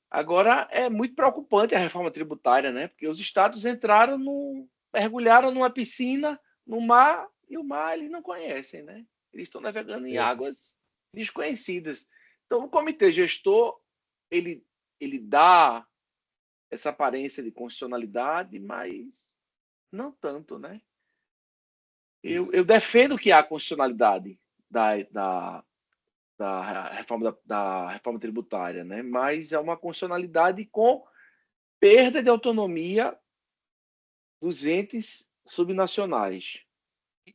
Agora, é muito preocupante a reforma tributária, né? Porque os estados mergulharam numa piscina, no mar, e o mar eles não conhecem, né? Eles estão navegando em águas desconhecidas. Então, o comitê gestor, ele dá essa aparência de constitucionalidade, mas não tanto, né? Eu defendo que há constitucionalidade da reforma tributária, né? Mas é uma constitucionalidade com perda de autonomia dos entes subnacionais,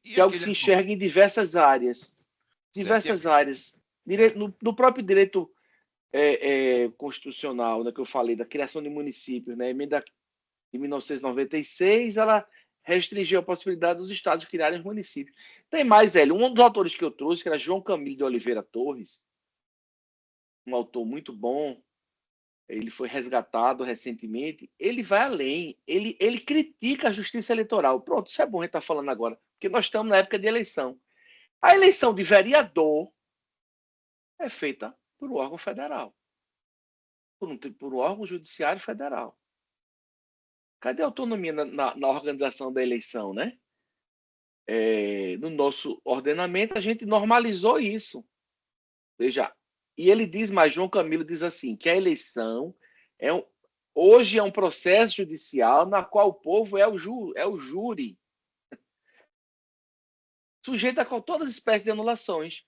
que é o que se enxerga em diversas áreas. Diversas áreas. No próprio direito constitucional, né, que eu falei, da criação de municípios, né? A emenda de 1996, ela restringiu a possibilidade dos estados criarem os municípios. Tem mais, Hélio. Um dos autores que eu trouxe, que era João Camilo de Oliveira Torres, um autor muito bom, ele foi resgatado recentemente, ele vai além, ele critica a justiça eleitoral. Pronto, isso é bom a gente estar falando agora, porque nós estamos na época de eleição. A eleição de vereador é feita por um órgão federal, por um órgão judiciário federal. Cadê a autonomia na organização da eleição, né? No nosso ordenamento, a gente normalizou isso. Veja, e ele diz, mas João Camilo diz assim, que a eleição hoje é um processo judicial na qual o povo é o júri, sujeito a todas as espécies de anulações.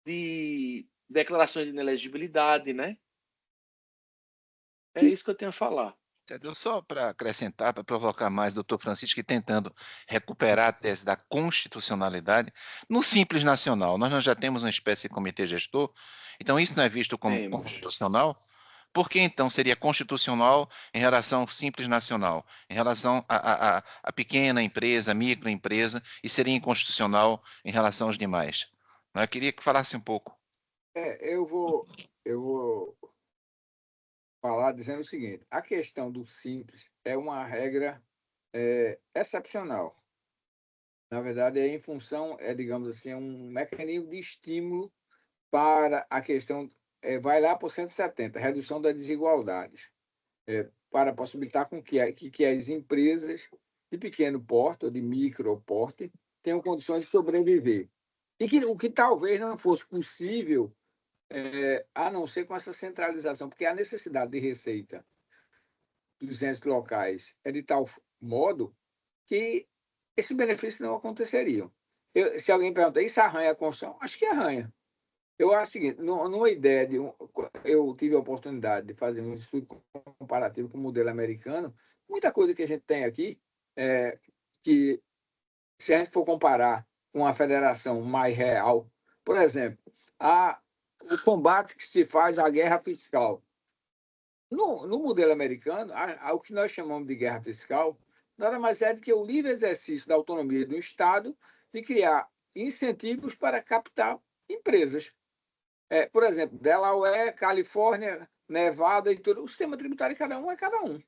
de declarações de inelegibilidade, né? É isso que eu tenho a falar. Entendeu? Só para acrescentar, para provocar mais, doutor Francisco, tentando recuperar a tese da constitucionalidade, no Simples Nacional, nós já temos uma espécie de comitê gestor, então isso não é visto como Temos. constitucional? Por que então seria constitucional em relação ao Simples Nacional, em relação à pequena empresa, microempresa, e seria inconstitucional em relação aos demais? Eu queria que falasse um pouco. Eu vou falar dizendo o seguinte: a questão do simples é uma regra excepcional. Na verdade, é em função, digamos assim, um mecanismo de estímulo para a questão, vai lá para o 170, redução das desigualdades, para possibilitar com que as empresas de pequeno porte ou de micro porte tenham condições de sobreviver. E que o que talvez não fosse possível, a não ser com essa centralização, porque a necessidade de receita dos entes locais é de tal modo que esses benefícios não aconteceriam. Se alguém pergunta, isso arranha a Constituição? Acho que arranha. Eu acho o seguinte, numa ideia eu tive a oportunidade de fazer um estudo comparativo com o modelo americano, muita coisa que a gente tem aqui, que se a gente for comparar com a federação mais real, por exemplo, o combate que se faz à guerra fiscal. No modelo americano, o que nós chamamos de guerra fiscal nada mais é do que o livre exercício da autonomia do Estado de criar incentivos para captar empresas. Por exemplo, Delaware, Califórnia, Nevada e tudo. O sistema tributário de cada um é cada um.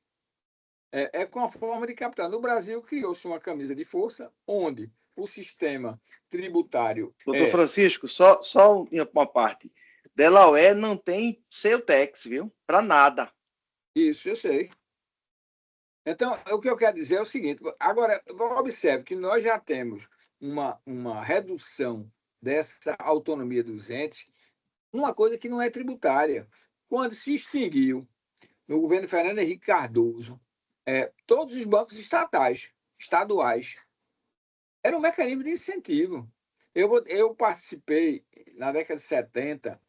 É com a forma de captar. No Brasil, criou-se uma camisa de força onde o sistema tributário Doutor Francisco, só uma parte. Delaware não tem seu tax, viu? Para nada. Isso, eu sei. Então, o que eu quero dizer é o seguinte: agora, observe que nós já temos uma redução dessa autonomia dos entes, uma coisa que não é tributária. Quando se extinguiu, no governo Fernando Henrique Cardoso, todos os bancos estaduais, era um mecanismo de incentivo. Eu participei, na década de 70,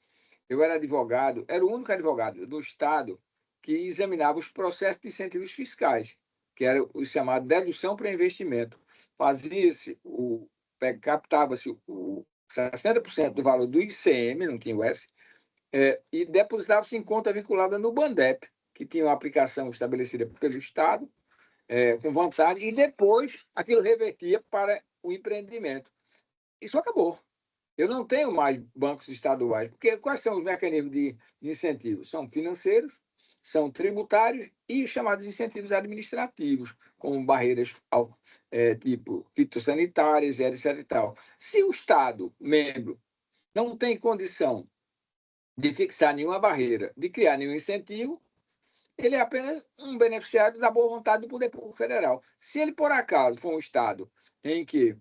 eu era advogado, era o único advogado do Estado que examinava os processos de incentivos fiscais, que era o chamado dedução para investimento. Fazia-se, captava-se o 60% do valor do ICM, não tinha o S, e depositava-se em conta vinculada no Bandep, que tinha uma aplicação estabelecida pelo Estado, com vantagem, e depois aquilo revertia para o empreendimento. Isso acabou. Eu não tenho mais bancos estaduais, porque quais são os mecanismos de incentivo? São financeiros, são tributários e os chamados incentivos administrativos, como barreiras tipo fitossanitárias, etc. E tal. Se o Estado, membro, não tem condição de fixar nenhuma barreira, de criar nenhum incentivo, ele é apenas um beneficiário da boa vontade do poder público federal. Se ele, por acaso, for um Estado em que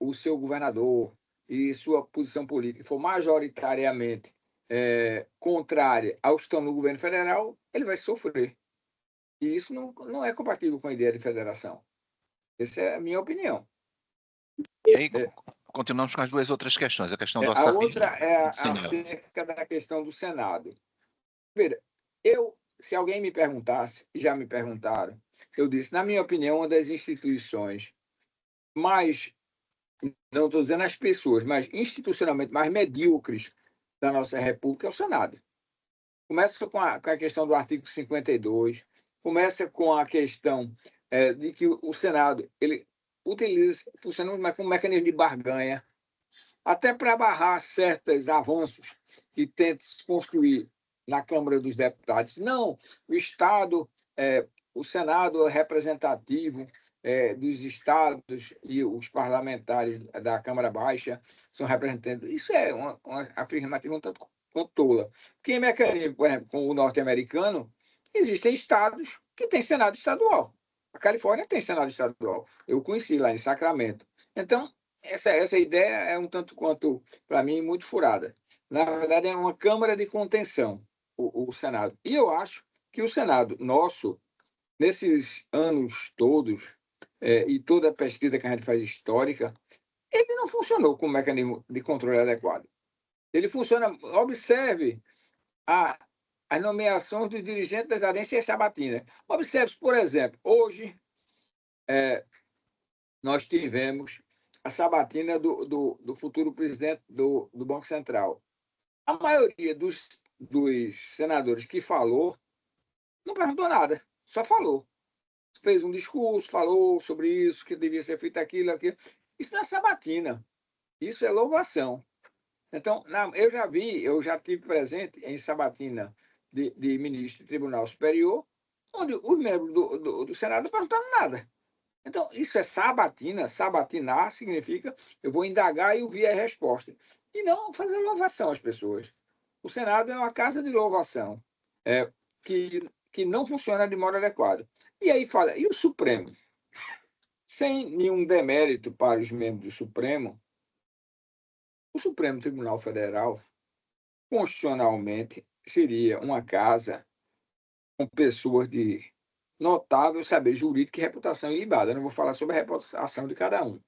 o seu governador e sua posição política for majoritariamente contrária aos que estão no governo federal, ele vai sofrer. E isso não é compatível com a ideia de federação. Essa é a minha opinião. E aí, continuamos com as duas outras questões. A questão do A orçamento outra é do Senado. acerca da questão do Senado. Veja, se alguém me perguntasse, e já me perguntaram, eu disse, na minha opinião, uma das instituições mais, não estou dizendo as pessoas, mas institucionalmente mais medíocres da nossa República é o Senado. Começa com a questão do artigo 52, começa com a questão de que o Senado ele funciona como um mecanismo de barganha, até para barrar certos avanços que tenta se construir na Câmara dos Deputados. Não, o Estado, o Senado é representativo dos estados e os parlamentares da Câmara Baixa são representantes. Isso é uma afirmativa um tanto quanto tola. Porque em mecanismo, por exemplo, com o norte-americano, existem estados que têm Senado estadual. A Califórnia tem Senado estadual. Eu conheci lá em Sacramento. Então, essa ideia é um tanto quanto, para mim, muito furada. Na verdade, é uma Câmara de contenção, o Senado. E eu acho que o Senado nosso, nesses anos todos, e toda a pesquisa que a gente faz histórica, ele não funcionou como mecanismo de controle adequado. Ele funciona, observe as nomeações dos dirigentes das agências sabatinas. Observe, por exemplo, hoje nós tivemos a sabatina do futuro presidente do Banco Central. A maioria dos senadores que falou não perguntou nada, só falou. Fez um discurso, falou sobre isso, que devia ser feito aquilo. Isso não é sabatina, isso é louvação. Então, eu já tive presente em sabatina de ministro do Tribunal Superior, onde os membros do Senado não perguntaram nada. Então, isso é sabatina. Sabatinar significa eu vou indagar e ouvir a resposta. E não fazer louvação às pessoas. O Senado é uma casa de louvação que não funciona de modo adequado. E aí fala, e o Supremo? Sem nenhum demérito para os membros do Supremo, o Supremo Tribunal Federal, constitucionalmente, seria uma casa com pessoas de notável saber jurídico e reputação ilibada. Eu não vou falar sobre a reputação de cada um.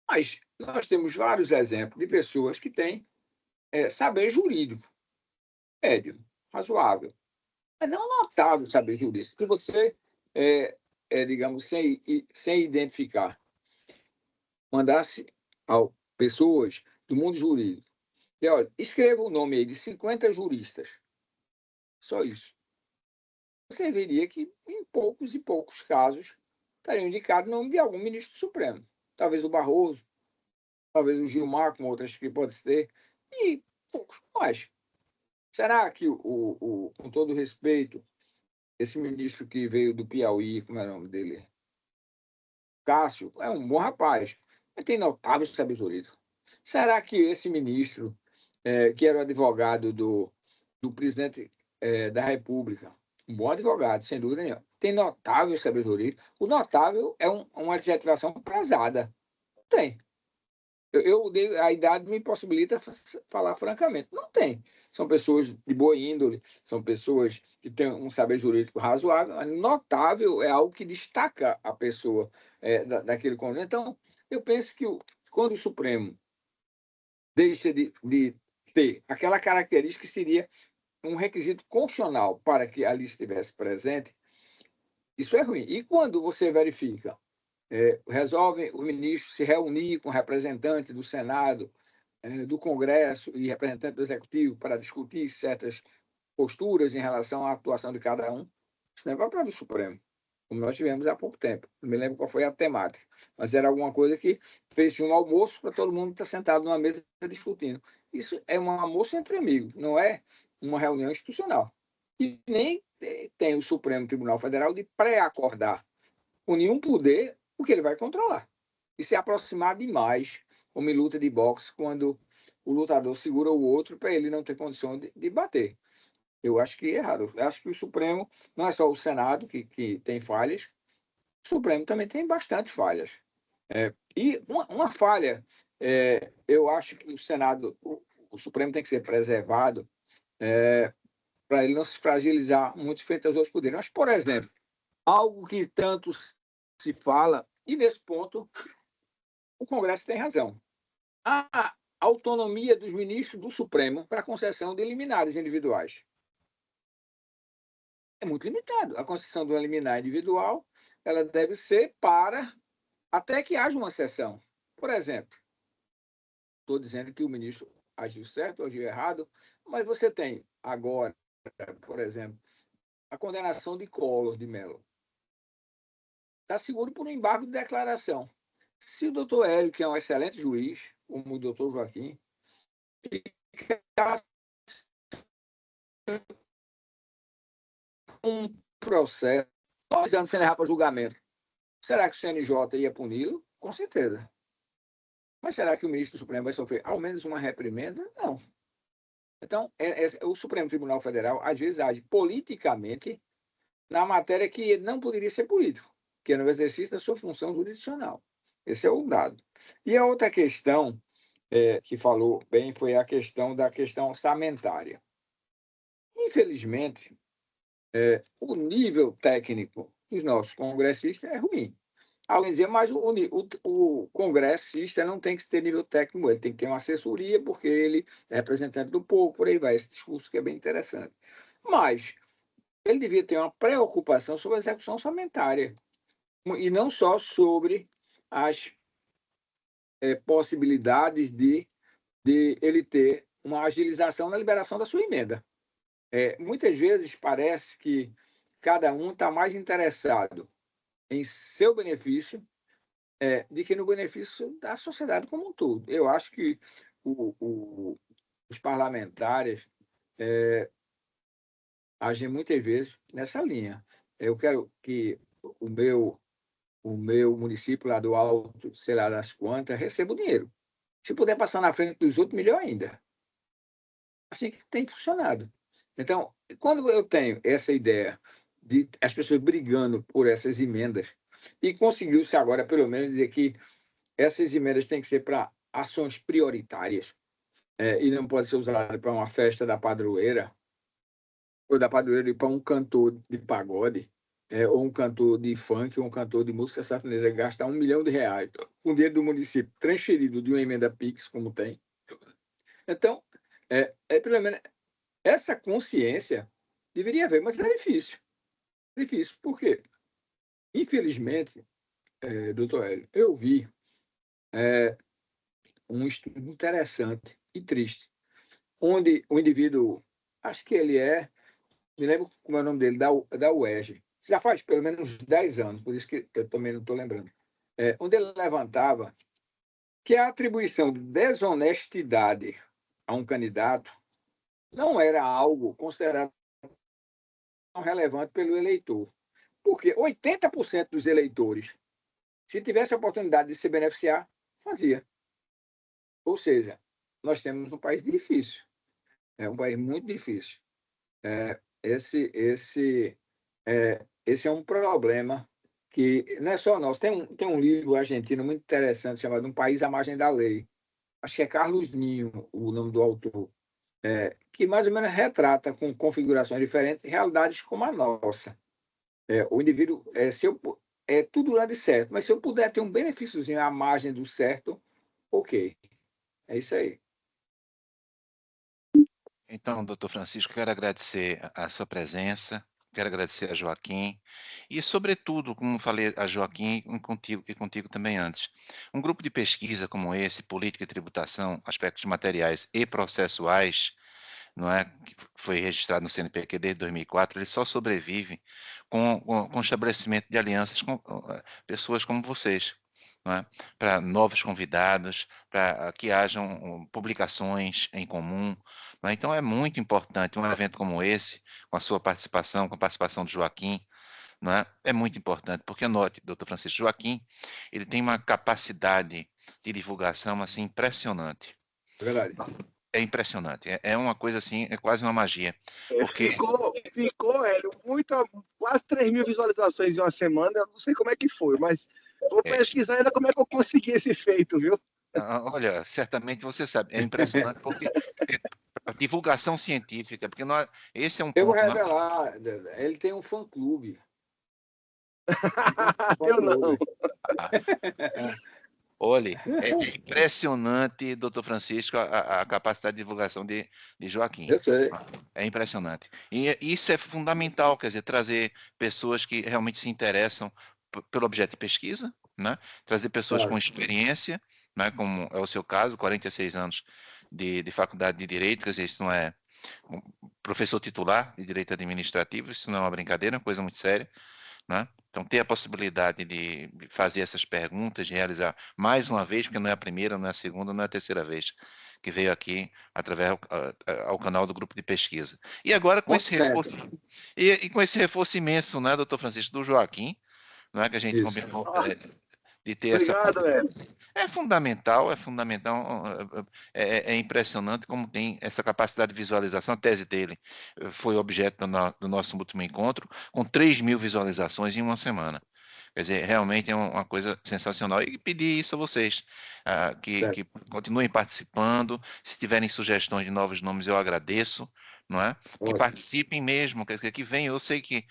Mas nós temos vários exemplos de pessoas que têm saber jurídico médio, razoável, mas não notável saber jurídico. Se você, digamos, sem identificar, mandasse a pessoas do mundo jurídico, e, olha, escreva o nome aí de 50 juristas, só isso. Você veria que, em poucos e poucos casos, estaria indicado o nome de algum ministro do Supremo. Talvez o Barroso, talvez o Gilmar, com outras que pode ter, e poucos mais. Será que, com todo respeito, esse ministro que veio do Piauí, como é o nome dele? Cássio, é um bom rapaz, mas tem notável saber jurídico. Será que esse ministro, que era o advogado do presidente da República, um bom advogado, sem dúvida nenhuma, tem notável saber jurídico? O notável é uma adjetivação pesada. Não tem. A idade me possibilita falar francamente. Não tem. São pessoas de boa índole, são pessoas que têm um saber jurídico razoável. Notável é algo que destaca a pessoa daquele conjunto. Então, eu penso que quando o Supremo deixa de ter aquela característica que seria um requisito constitucional para que ali estivesse presente, isso é ruim. E quando você verifica, resolvem os ministros se reunir com representantes do Senado, do Congresso e representantes do Executivo para discutir certas posturas em relação à atuação de cada um, isso não é papel do Supremo, como nós tivemos há pouco tempo. Não me lembro qual foi a temática, mas era alguma coisa que fez um almoço para todo mundo estar sentado numa mesa discutindo. Isso é um almoço entre amigos, não é uma reunião institucional. E nem tem o Supremo Tribunal Federal de pré-acordar com nenhum poder o que ele vai controlar. E se aproximar demais, como em luta de boxe, quando o lutador segura o outro para ele não ter condição de bater. Eu acho que é errado. Eu acho que o Supremo, não é só o Senado que tem falhas, o Supremo também tem bastante falhas. E uma falha, eu acho que o Senado, o Supremo tem que ser preservado para ele não se fragilizar muito frente aos outros poderes. Mas, por exemplo, algo que tanto se fala, e nesse ponto o Congresso tem razão. A autonomia dos ministros do Supremo para a concessão de liminares individuais é muito limitado. A concessão de uma liminar individual ela deve ser para até que haja uma sessão. Por exemplo, estou dizendo que o ministro agiu certo ou agiu errado, mas você tem agora, por exemplo, a condenação de Collor de Mello. Está seguro por um embargo de declaração. Se o doutor Hélio, que é um excelente juiz, como o doutor Joaquim, ficasse um processo, 2 anos sem levar para julgamento, será que o CNJ ia puni-lo? Com certeza. Mas será que o ministro do Supremo vai sofrer ao menos uma reprimenda? Não. Então, o Supremo Tribunal Federal, às vezes, age politicamente na matéria que não poderia ser político, que é no exercício da sua função jurisdicional. Esse é o dado. E a outra questão que falou bem foi a questão da questão orçamentária. Infelizmente, o nível técnico dos nossos congressistas é ruim. Alguém dizia, mas o congressista não tem que ter nível técnico, ele tem que ter uma assessoria, porque ele é representante do povo, por aí vai. Esse discurso que é bem interessante. Mas ele devia ter uma preocupação sobre a execução orçamentária, e não só sobre as possibilidades de ele ter uma agilização na liberação da sua emenda. Muitas vezes parece que cada um está mais interessado em seu benefício de que no benefício da sociedade como um todo. Eu acho que os parlamentares agem muitas vezes nessa linha. Eu quero que o meu município lá do Alto, sei lá das quantas, receba o dinheiro. Se puder passar na frente dos outros, melhor ainda. Assim que tem funcionado. Então, quando eu tenho essa ideia de as pessoas brigando por essas emendas, e conseguiu-se agora, pelo menos, dizer que essas emendas têm que ser para ações prioritárias, e não pode ser usada para uma festa da padroeira, ou da padroeira e para um cantor de pagode, ou um cantor de funk, ou um cantor de música sertaneja, gastar R$ 1 milhão com dinheiro do município transferido de uma emenda PIX, como tem. Então, pelo menos, essa consciência deveria haver, mas é difícil. É difícil. Por quê? Infelizmente, doutor Hélio, eu vi um estudo interessante e triste, onde o indivíduo, acho que ele me lembro como é o nome dele, da UERJ, já faz pelo menos uns 10 anos, por isso que eu também não estou lembrando, onde ele levantava que a atribuição de desonestidade a um candidato não era algo considerado tão relevante pelo eleitor. Porque 80% dos eleitores, se tivesse a oportunidade de se beneficiar, fazia. Ou seja, nós temos um país difícil. É um país muito difícil. Esse é um problema que não é só nosso. Tem um livro argentino muito interessante chamado Um País à Margem da Lei. Acho que é Carlos Ninho o nome do autor. Que mais ou menos retrata com configurações diferentes realidades como a nossa. O indivíduo, tudo lá de certo, mas se eu puder ter um benefíciozinho à margem do certo, ok. É isso aí. Então, doutor Francisco, quero agradecer a sua presença, quero agradecer a Joaquim e, sobretudo, como falei a Joaquim e contigo também antes, um grupo de pesquisa como esse, política e tributação, aspectos materiais e processuais, não é, que foi registrado no CNPq desde 2004, ele só sobrevive com o estabelecimento de alianças com pessoas como vocês, não é? Para novos convidados, para que hajam publicações em comum. Não é? Então é muito importante um evento como esse, com a sua participação, com a participação do Joaquim, não é? É muito importante, porque note, doutor Francisco, Joaquim, ele tem uma capacidade de divulgação assim impressionante. É verdade. É impressionante, é uma coisa assim, é quase uma magia. Porque Ficou, Hélio, quase 3 mil visualizações em uma semana. Eu não sei como é que foi, mas vou pesquisar ainda como é que eu consegui esse feito, viu? Olha, certamente você sabe, é impressionante porque a divulgação científica, porque esse é um Eu vou ponto. revelar, ele tem um fã-clube. Eu não. Olha, é impressionante, doutor Francisco, a capacidade de divulgação de Joaquim. Eu sei. É impressionante. E isso é fundamental, quer dizer, trazer pessoas que realmente se interessam pelo objeto de pesquisa, né? Trazer pessoas com experiência, né? Como é o seu caso, 46 anos de faculdade de Direito, quer dizer, isso não é um professor titular de Direito Administrativo, isso não é uma brincadeira, é uma coisa muito séria, né? Então, ter a possibilidade de fazer essas perguntas, de realizar mais uma vez, porque não é a primeira, não é a segunda, não é a terceira vez que veio aqui através ao canal do grupo de pesquisa. E agora com esse reforço, e com esse reforço imenso, né, doutor Francisco, do Joaquim, não é que a gente combinou de ter Obrigado, essa. É fundamental, é impressionante como tem essa capacidade de visualização. A tese dele foi objeto do nosso último encontro, com 3 mil visualizações em uma semana. Quer dizer, realmente é uma coisa sensacional. E pedir isso a vocês, que continuem participando. Se tiverem sugestões de novos nomes, eu agradeço, não é? Que Ótimo. participem mesmo, quer dizer, que venham. Eu sei que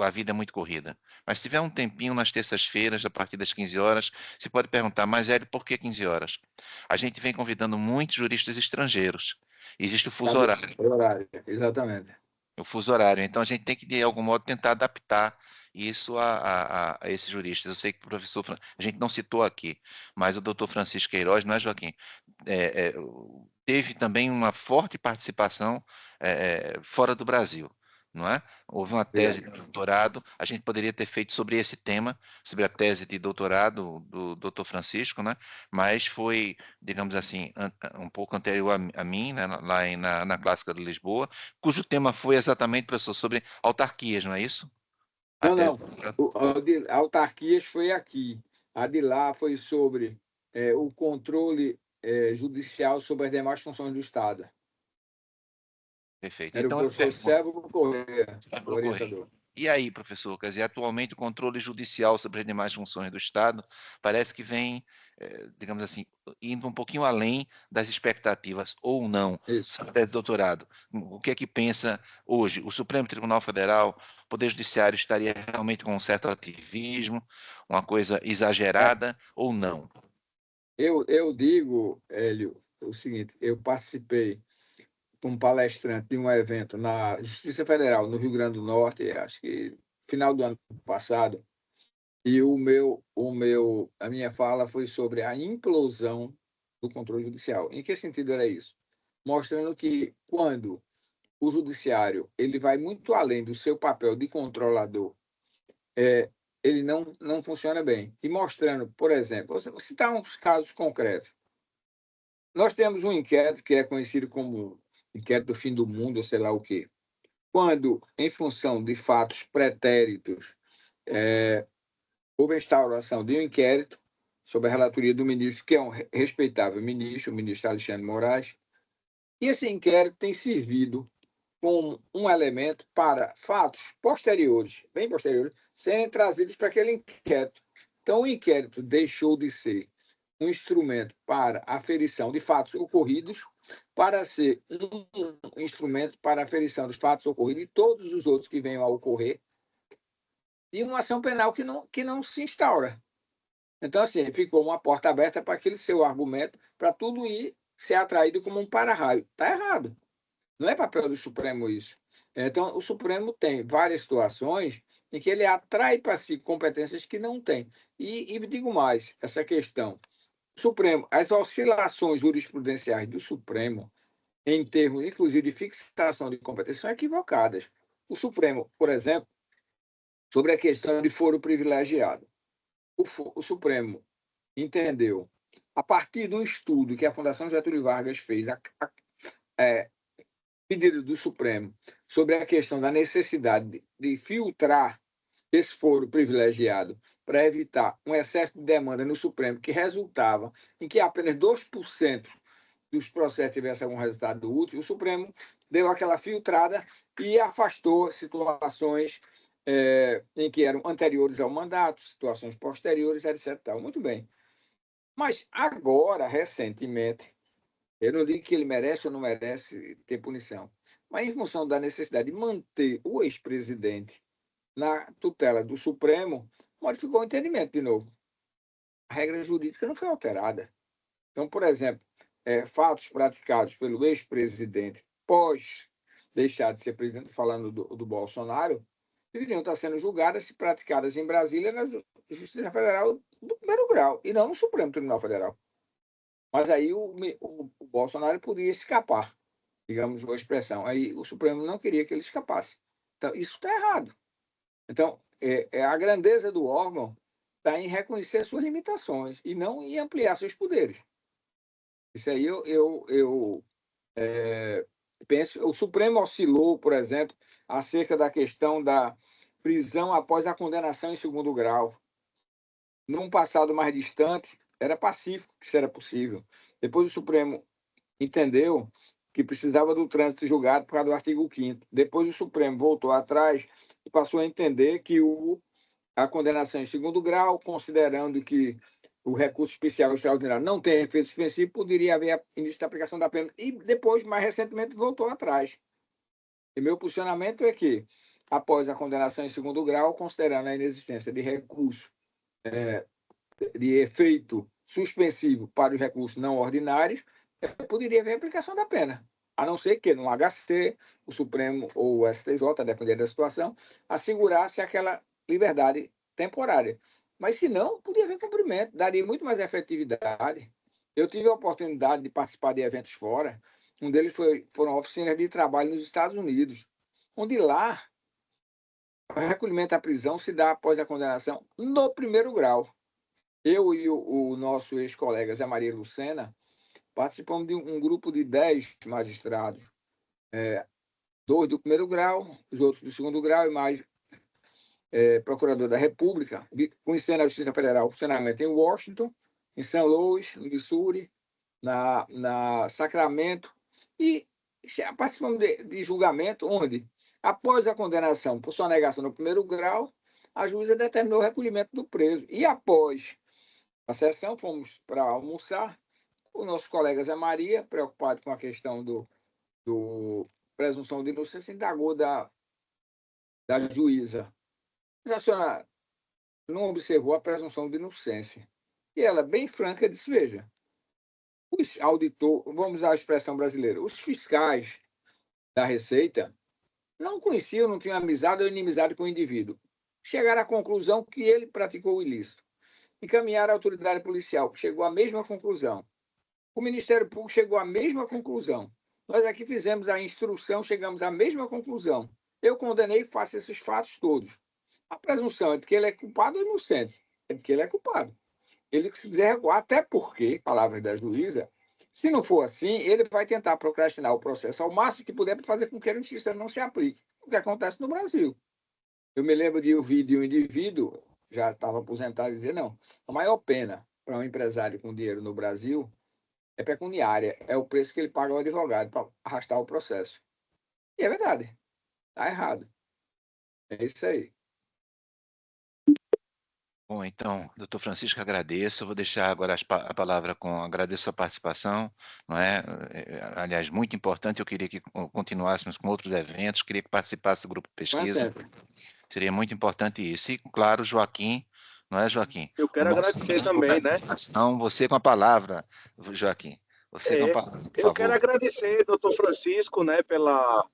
a vida é muito corrida, mas se tiver um tempinho nas terças-feiras, a partir das 15 horas, você pode perguntar, mas Hélio, por que 15 horas? A gente vem convidando muitos juristas estrangeiros. Existe o fuso horário. Horário, exatamente. O fuso horário. Então, a gente tem que, de algum modo, tentar adaptar isso a esses juristas. Eu sei que o professor, a gente não citou aqui, mas o doutor Francisco Queiroz, não é, Joaquim? Teve também uma forte participação fora do Brasil, não é? Houve uma tese de doutorado, a gente poderia ter feito sobre esse tema, sobre a tese de doutorado do doutor Francisco, né? Mas foi, digamos assim, um pouco anterior a mim, né? Lá na Clássica de Lisboa, cujo tema foi exatamente, professor, sobre autarquias, não é isso? Não. A autarquias foi aqui. A de lá foi sobre o controle judicial sobre as demais funções do Estado. Perfeito. Era o Então, eu professor pergunto, Sérgio Corrêa, o Correia. orientador. E aí, professor, quer dizer, atualmente o controle judicial sobre as demais funções do Estado parece que vem, digamos assim, indo um pouquinho além das expectativas, ou não, Isso. sua tese de doutorado. O que é que pensa hoje? O Supremo Tribunal Federal, o Poder Judiciário estaria realmente com um certo ativismo, uma coisa exagerada, ou não? Eu digo, Hélio, o seguinte: eu participei como palestrante de um evento na Justiça Federal, no Rio Grande do Norte, acho que final do ano passado, e a minha fala foi sobre a implosão do controle judicial. Em que sentido era isso? Mostrando que quando o judiciário ele vai muito além do seu papel de controlador, ele não funciona bem. E mostrando, por exemplo, vou citar uns casos concretos. Nós temos um inquérito que é conhecido como inquérito do fim do mundo, ou sei lá o quê. Quando, em função de fatos pretéritos, houve a instauração de um inquérito sob a relatoria do ministro, que é um respeitável ministro, o ministro Alexandre Moraes, e esse inquérito tem servido como um elemento para fatos posteriores, bem posteriores, serem trazidos para aquele inquérito. Então, o inquérito deixou de ser um instrumento para a aferição de fatos ocorridos para ser um instrumento para a aferição dos fatos ocorridos e todos os outros que venham a ocorrer e uma ação penal que não se instaura. Então, assim, ficou uma porta aberta para aquele seu argumento, para tudo ir ser atraído como um para-raio. Está errado. Não é papel do Supremo isso. Então, o Supremo tem várias situações em que ele atrai para si competências que não tem. E digo mais, essa questão. Supremo, as oscilações jurisprudenciais do Supremo, em termos, inclusive, de fixação de competências, são equivocadas. O Supremo, por exemplo, sobre a questão de foro privilegiado. O Supremo entendeu, a partir de um estudo que a Fundação Getúlio Vargas fez, pedido do Supremo, sobre a questão da necessidade de filtrar esse foro privilegiado para evitar um excesso de demanda no Supremo, que resultava em que apenas 2% dos processos tivessem algum resultado útil, o Supremo deu aquela filtrada e afastou situações em que eram anteriores ao mandato, situações posteriores, etc. Muito bem. Mas agora, recentemente, eu não digo que ele merece ou não merece ter punição, mas em função da necessidade de manter o ex-presidente na tutela do Supremo, modificou o entendimento de novo. A regra jurídica não foi alterada. Então, por exemplo, fatos praticados pelo ex-presidente pós deixar de ser presidente, falando do Bolsonaro, deveriam estar sendo julgadas se praticadas em Brasília na Justiça Federal do primeiro grau, e não no Supremo Tribunal Federal. Mas aí o Bolsonaro podia escapar, digamos uma expressão. Aí o Supremo não queria que ele escapasse. Então, isso está errado. Então, a grandeza do órgão está em reconhecer suas limitações e não em ampliar seus poderes. Isso aí eu penso. O Supremo oscilou, por exemplo, acerca da questão da prisão após a condenação em segundo grau. Num passado mais distante, era pacífico que isso era possível. Depois o Supremo entendeu que precisava do trânsito julgado por causa do artigo 5º. Depois o Supremo voltou atrás e passou a entender que a condenação em segundo grau, considerando que o recurso especial extraordinário não tem efeito suspensivo, poderia haver início da aplicação da pena. E depois, mais recentemente, voltou atrás. E meu posicionamento é que, após a condenação em segundo grau, considerando a inexistência de recurso de efeito suspensivo para os recursos não ordinários, poderia haver aplicação da pena. A não ser que no HC, o Supremo ou o STJ, dependendo da situação, assegurasse aquela liberdade temporária. Mas, se não, podia haver cumprimento, daria muito mais efetividade. Eu tive a oportunidade de participar de eventos fora. Um deles foram oficinas de trabalho nos Estados Unidos, onde lá o recolhimento à prisão se dá após a condenação no primeiro grau. Eu e o nosso ex-colega Zé Maria Lucena participamos de um grupo de 10 magistrados, 2 do primeiro grau, os outros do segundo grau e mais procurador da República, conhecendo a Justiça Federal, funcionamento em Washington, em St. Louis, no Missouri, na Sacramento, e participamos de julgamento onde, após a condenação por sonegação no primeiro grau, a juíza determinou o recolhimento do preso. E após a sessão, fomos para almoçar. O nosso colega Zé Maria, preocupado com a questão do presunção de inocência, indagou da juíza. Mas a senhora não observou a presunção de inocência. E ela, bem franca, disse, veja, os auditores, vamos usar a expressão brasileira, os fiscais da Receita não conheciam, não tinham amizade ou inimizade com o indivíduo. Chegaram à conclusão que ele praticou o ilícito. Encaminharam a autoridade policial, que chegou à mesma conclusão. O Ministério Público chegou à mesma conclusão. Nós aqui fizemos a instrução, chegamos à mesma conclusão. Eu condenei e faço esses fatos todos. A presunção é de que ele é culpado ou inocente. É de que ele é culpado. Ele se quiser recuar, até porque, palavras da juíza, se não for assim, ele vai tentar procrastinar o processo ao máximo que puder para fazer com que a justiça não se aplique. O que acontece no Brasil. Eu me lembro de ouvir de um indivíduo, já estava aposentado, dizer, não, a maior pena para um empresário com dinheiro no Brasil é pecuniária, é o preço que ele paga ao advogado para arrastar o processo. E é verdade, está errado. É isso aí. Bom, então, doutor Francisco, agradeço. Eu vou deixar agora a palavra agradeço a participação, não é? Aliás, muito importante, eu queria que continuássemos com outros eventos, queria que participasse do grupo de pesquisa. Seria muito importante isso. E, claro, Joaquim, não é, Joaquim? Eu quero agradecer também, né? Então, você com a palavra, Joaquim. Você com a palavra, por favor. Eu quero agradecer, doutor Francisco, né, pela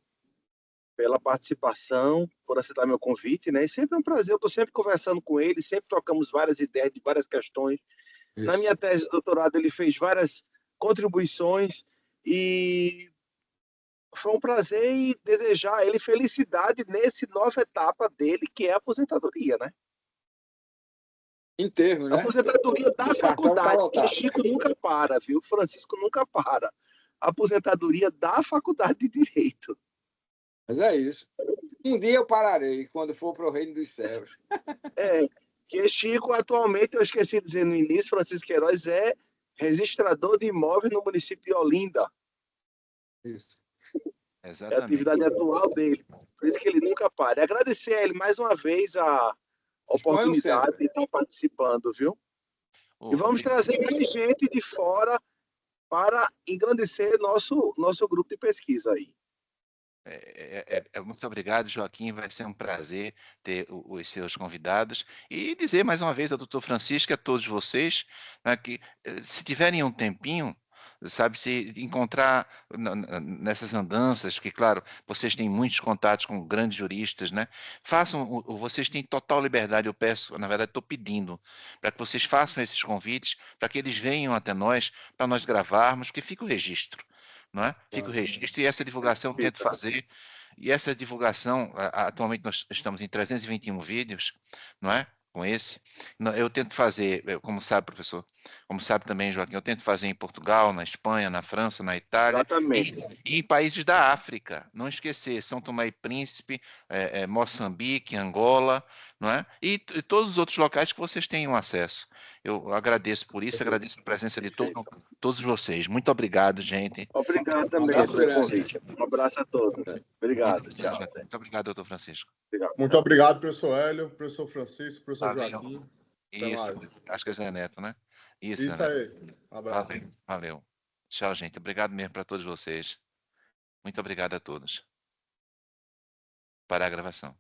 participação, por aceitar meu convite, né? E sempre é um prazer, eu estou sempre conversando com ele, sempre trocamos várias ideias de várias questões. Isso. Na minha tese de doutorado, ele fez várias contribuições e foi um prazer e desejar a ele felicidade nessa nova etapa dele, que é a aposentadoria, né? Enterro, né? A aposentadoria da faculdade, que Chico nunca para, viu? Francisco nunca para. A aposentadoria da faculdade de Direito. Mas é isso. Um dia eu pararei, quando for para o reino dos céus. Que Chico, atualmente, eu esqueci de dizer no início, Francisco Queiroz é registrador de imóveis no município de Olinda. Isso. Exatamente. É a atividade atual dele. Por isso que ele nunca para. E agradecer a ele mais uma vez a oportunidade de estar participando, viu? E vamos trazer mais gente de fora para engrandecer nosso grupo de pesquisa aí. Muito obrigado, Joaquim. Vai ser um prazer ter os seus convidados. E dizer mais uma vez ao doutor Francisco e a todos vocês, né, que se tiverem um tempinho, sabe, se encontrar nessas andanças, que, claro, vocês têm muitos contatos com grandes juristas, né? Vocês têm total liberdade, eu peço, na verdade, estou pedindo, para que vocês façam esses convites, para que eles venham até nós, para nós gravarmos, porque fica o registro. Não é? Fica o registro e essa divulgação eu tento fazer. E essa divulgação, atualmente nós estamos em 321 vídeos, não é? Com esse. Eu tento fazer, como sabe, professor, como sabe também, Joaquim, eu tento fazer em Portugal, na Espanha, na França, na Itália. E em países da África. Não esquecer, São Tomé e Príncipe, Moçambique, Angola, não é? E todos os outros locais que vocês tenham acesso. Eu agradeço por isso, agradeço a presença de todos vocês. Muito obrigado, gente. Obrigado também abraço pelo grande. convite. Um abraço a todos. Obrigado. Tchau. Muito obrigado, doutor Francisco. Obrigado. Muito obrigado, professor Hélio, professor Francisco, professor Valeu. Joaquim. Até Isso, mais. acho que é Zé Neto, né? Isso, Isso Zé Neto. aí. Um abraço. Valeu. Tchau, gente. Obrigado mesmo para todos vocês. Muito obrigado a todos. Parar a gravação.